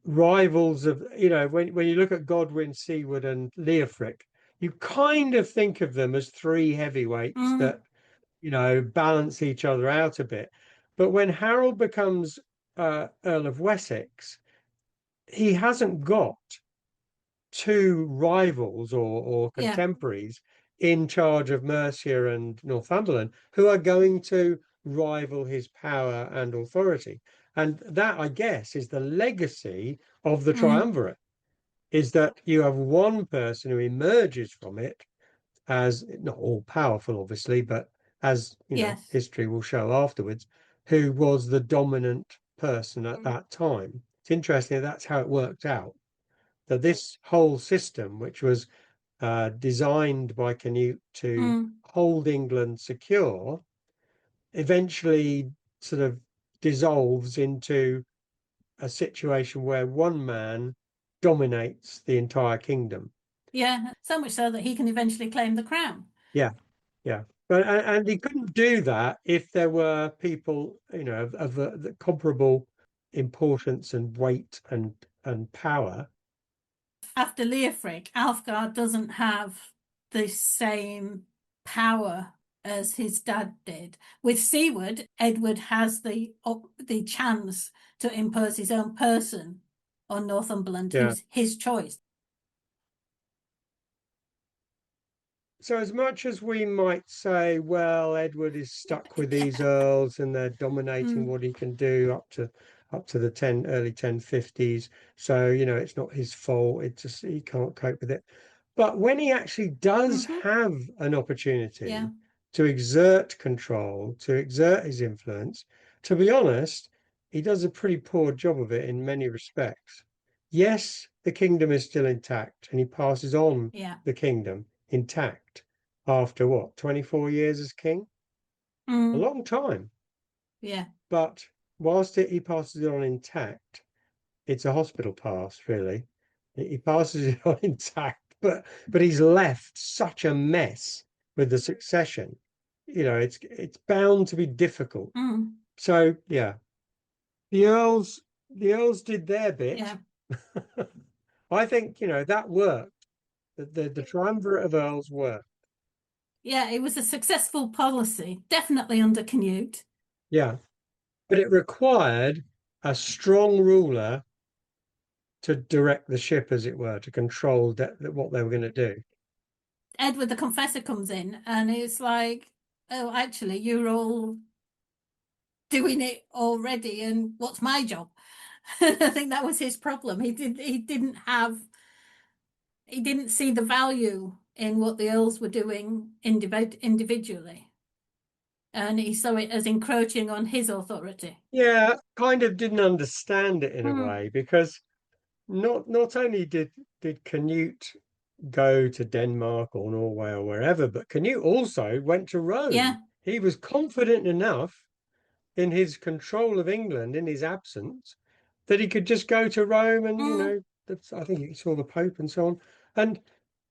rivals of, when you look at Godwin, Siward, and Leofric, you kind of think of them as three heavyweights mm, that, balance each other out a bit. But when Harold becomes Earl of Wessex, he hasn't got two rivals or yeah, contemporaries in charge of Mercia and Northumberland who are going to rival his power and authority. And that, I guess, is the legacy of the mm, triumvirate, is that you have one person who emerges from it as not all powerful, obviously, but as yes, history will show afterwards, who was the dominant person at that time. It's interesting that's how it worked out. That this whole system, which was designed by Canute to mm, hold England secure, eventually sort of dissolves into a situation where one man dominates the entire kingdom. yeah. So much so that he can eventually claim the crown. Yeah, yeah. But and he couldn't do that if there were people, of the comparable importance and weight and power. After Leofric, Alfgar doesn't have the same power as his dad did. With Siward, Edward has the chance to impose his own person on Northumberland, Yeah. who's his choice. So as much as we might say, well, Edward is stuck with these earls and they're dominating Mm, what he can do up to the early 1050s. So, it's not his fault. It just he can't cope with it. But when he actually does hmm have an yeah, opportunity to exert control, to exert his influence, to be honest, he does a pretty poor job of it in many respects. Yes, the kingdom is still intact, and he passes on yeah, the kingdom intact after what, 24 years as king? A mm, long time. yeah, But whilst he passes it on intact, it's a hospital pass, really. He passes it on intact, but he's left such a mess with the succession. It's bound to be difficult. mm, So yeah, the earls did their bit. yeah, I think that worked. The triumvirate of earls worked. yeah. It was a successful policy, definitely under Canute. Yeah, but it required a strong ruler to direct the ship, as it were, to control what they were going to do. Edward the Confessor comes in, and it's like, oh, actually, you're all doing it already, and what's my job? I think that was his problem. He didn't see the value in what the earls were doing individually, and he saw it as encroaching on his authority. Yeah, kind of didn't understand it in a Hmm. way because not only did Canute go to Denmark or Norway or wherever, but Canute also went to Rome. Yeah. He was confident enough in his control of England in his absence that he could just go to Rome and Hmm. I think he saw the Pope and so on.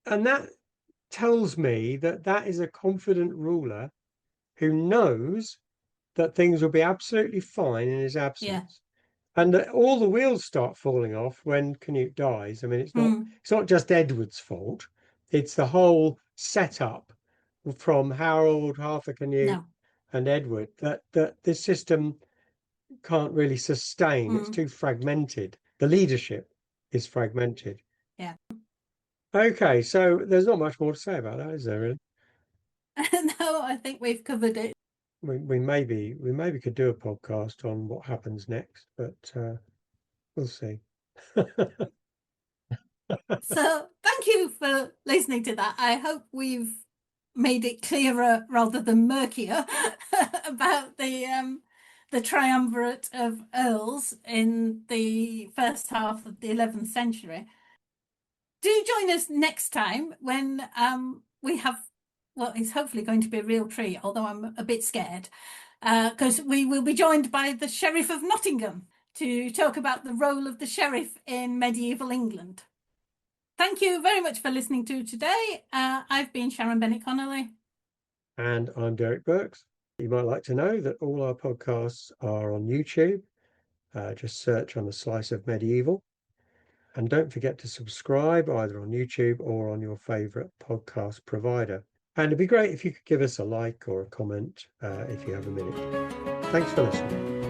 And that tells me that that is a confident ruler who knows that things will be absolutely fine in his Yeah. absence. And all the wheels start falling off when Canute dies. I mean, Hmm. it's not just Edward's fault. It's the whole setup from Harold, Arthur Canute, No. and Edward, that this system can't really sustain. It's too fragmented. The leadership is fragmented. Yeah. Okay, so there's not much more to say about that, is there, really? No, I think we've covered it. We maybe could do a podcast on what happens next, but we'll see. So thank you for listening to that. I hope we've made it clearer rather than murkier about the triumvirate of earls in the first half of the 11th century. Do join us next time when we have, well, it's hopefully going to be a real treat, although I'm a bit scared, because we will be joined by the Sheriff of Nottingham to talk about the role of the sheriff in medieval England. Thank you very much for listening to today. I've been Sharon Bennett Connolly. And I'm Derek Birks. You might like to know that all our podcasts are on YouTube. Just search on the Slice of Medieval. And don't forget to subscribe either on YouTube or on your favourite podcast provider. And it'd be great if you could give us a like or a comment if you have a minute. Thanks for listening.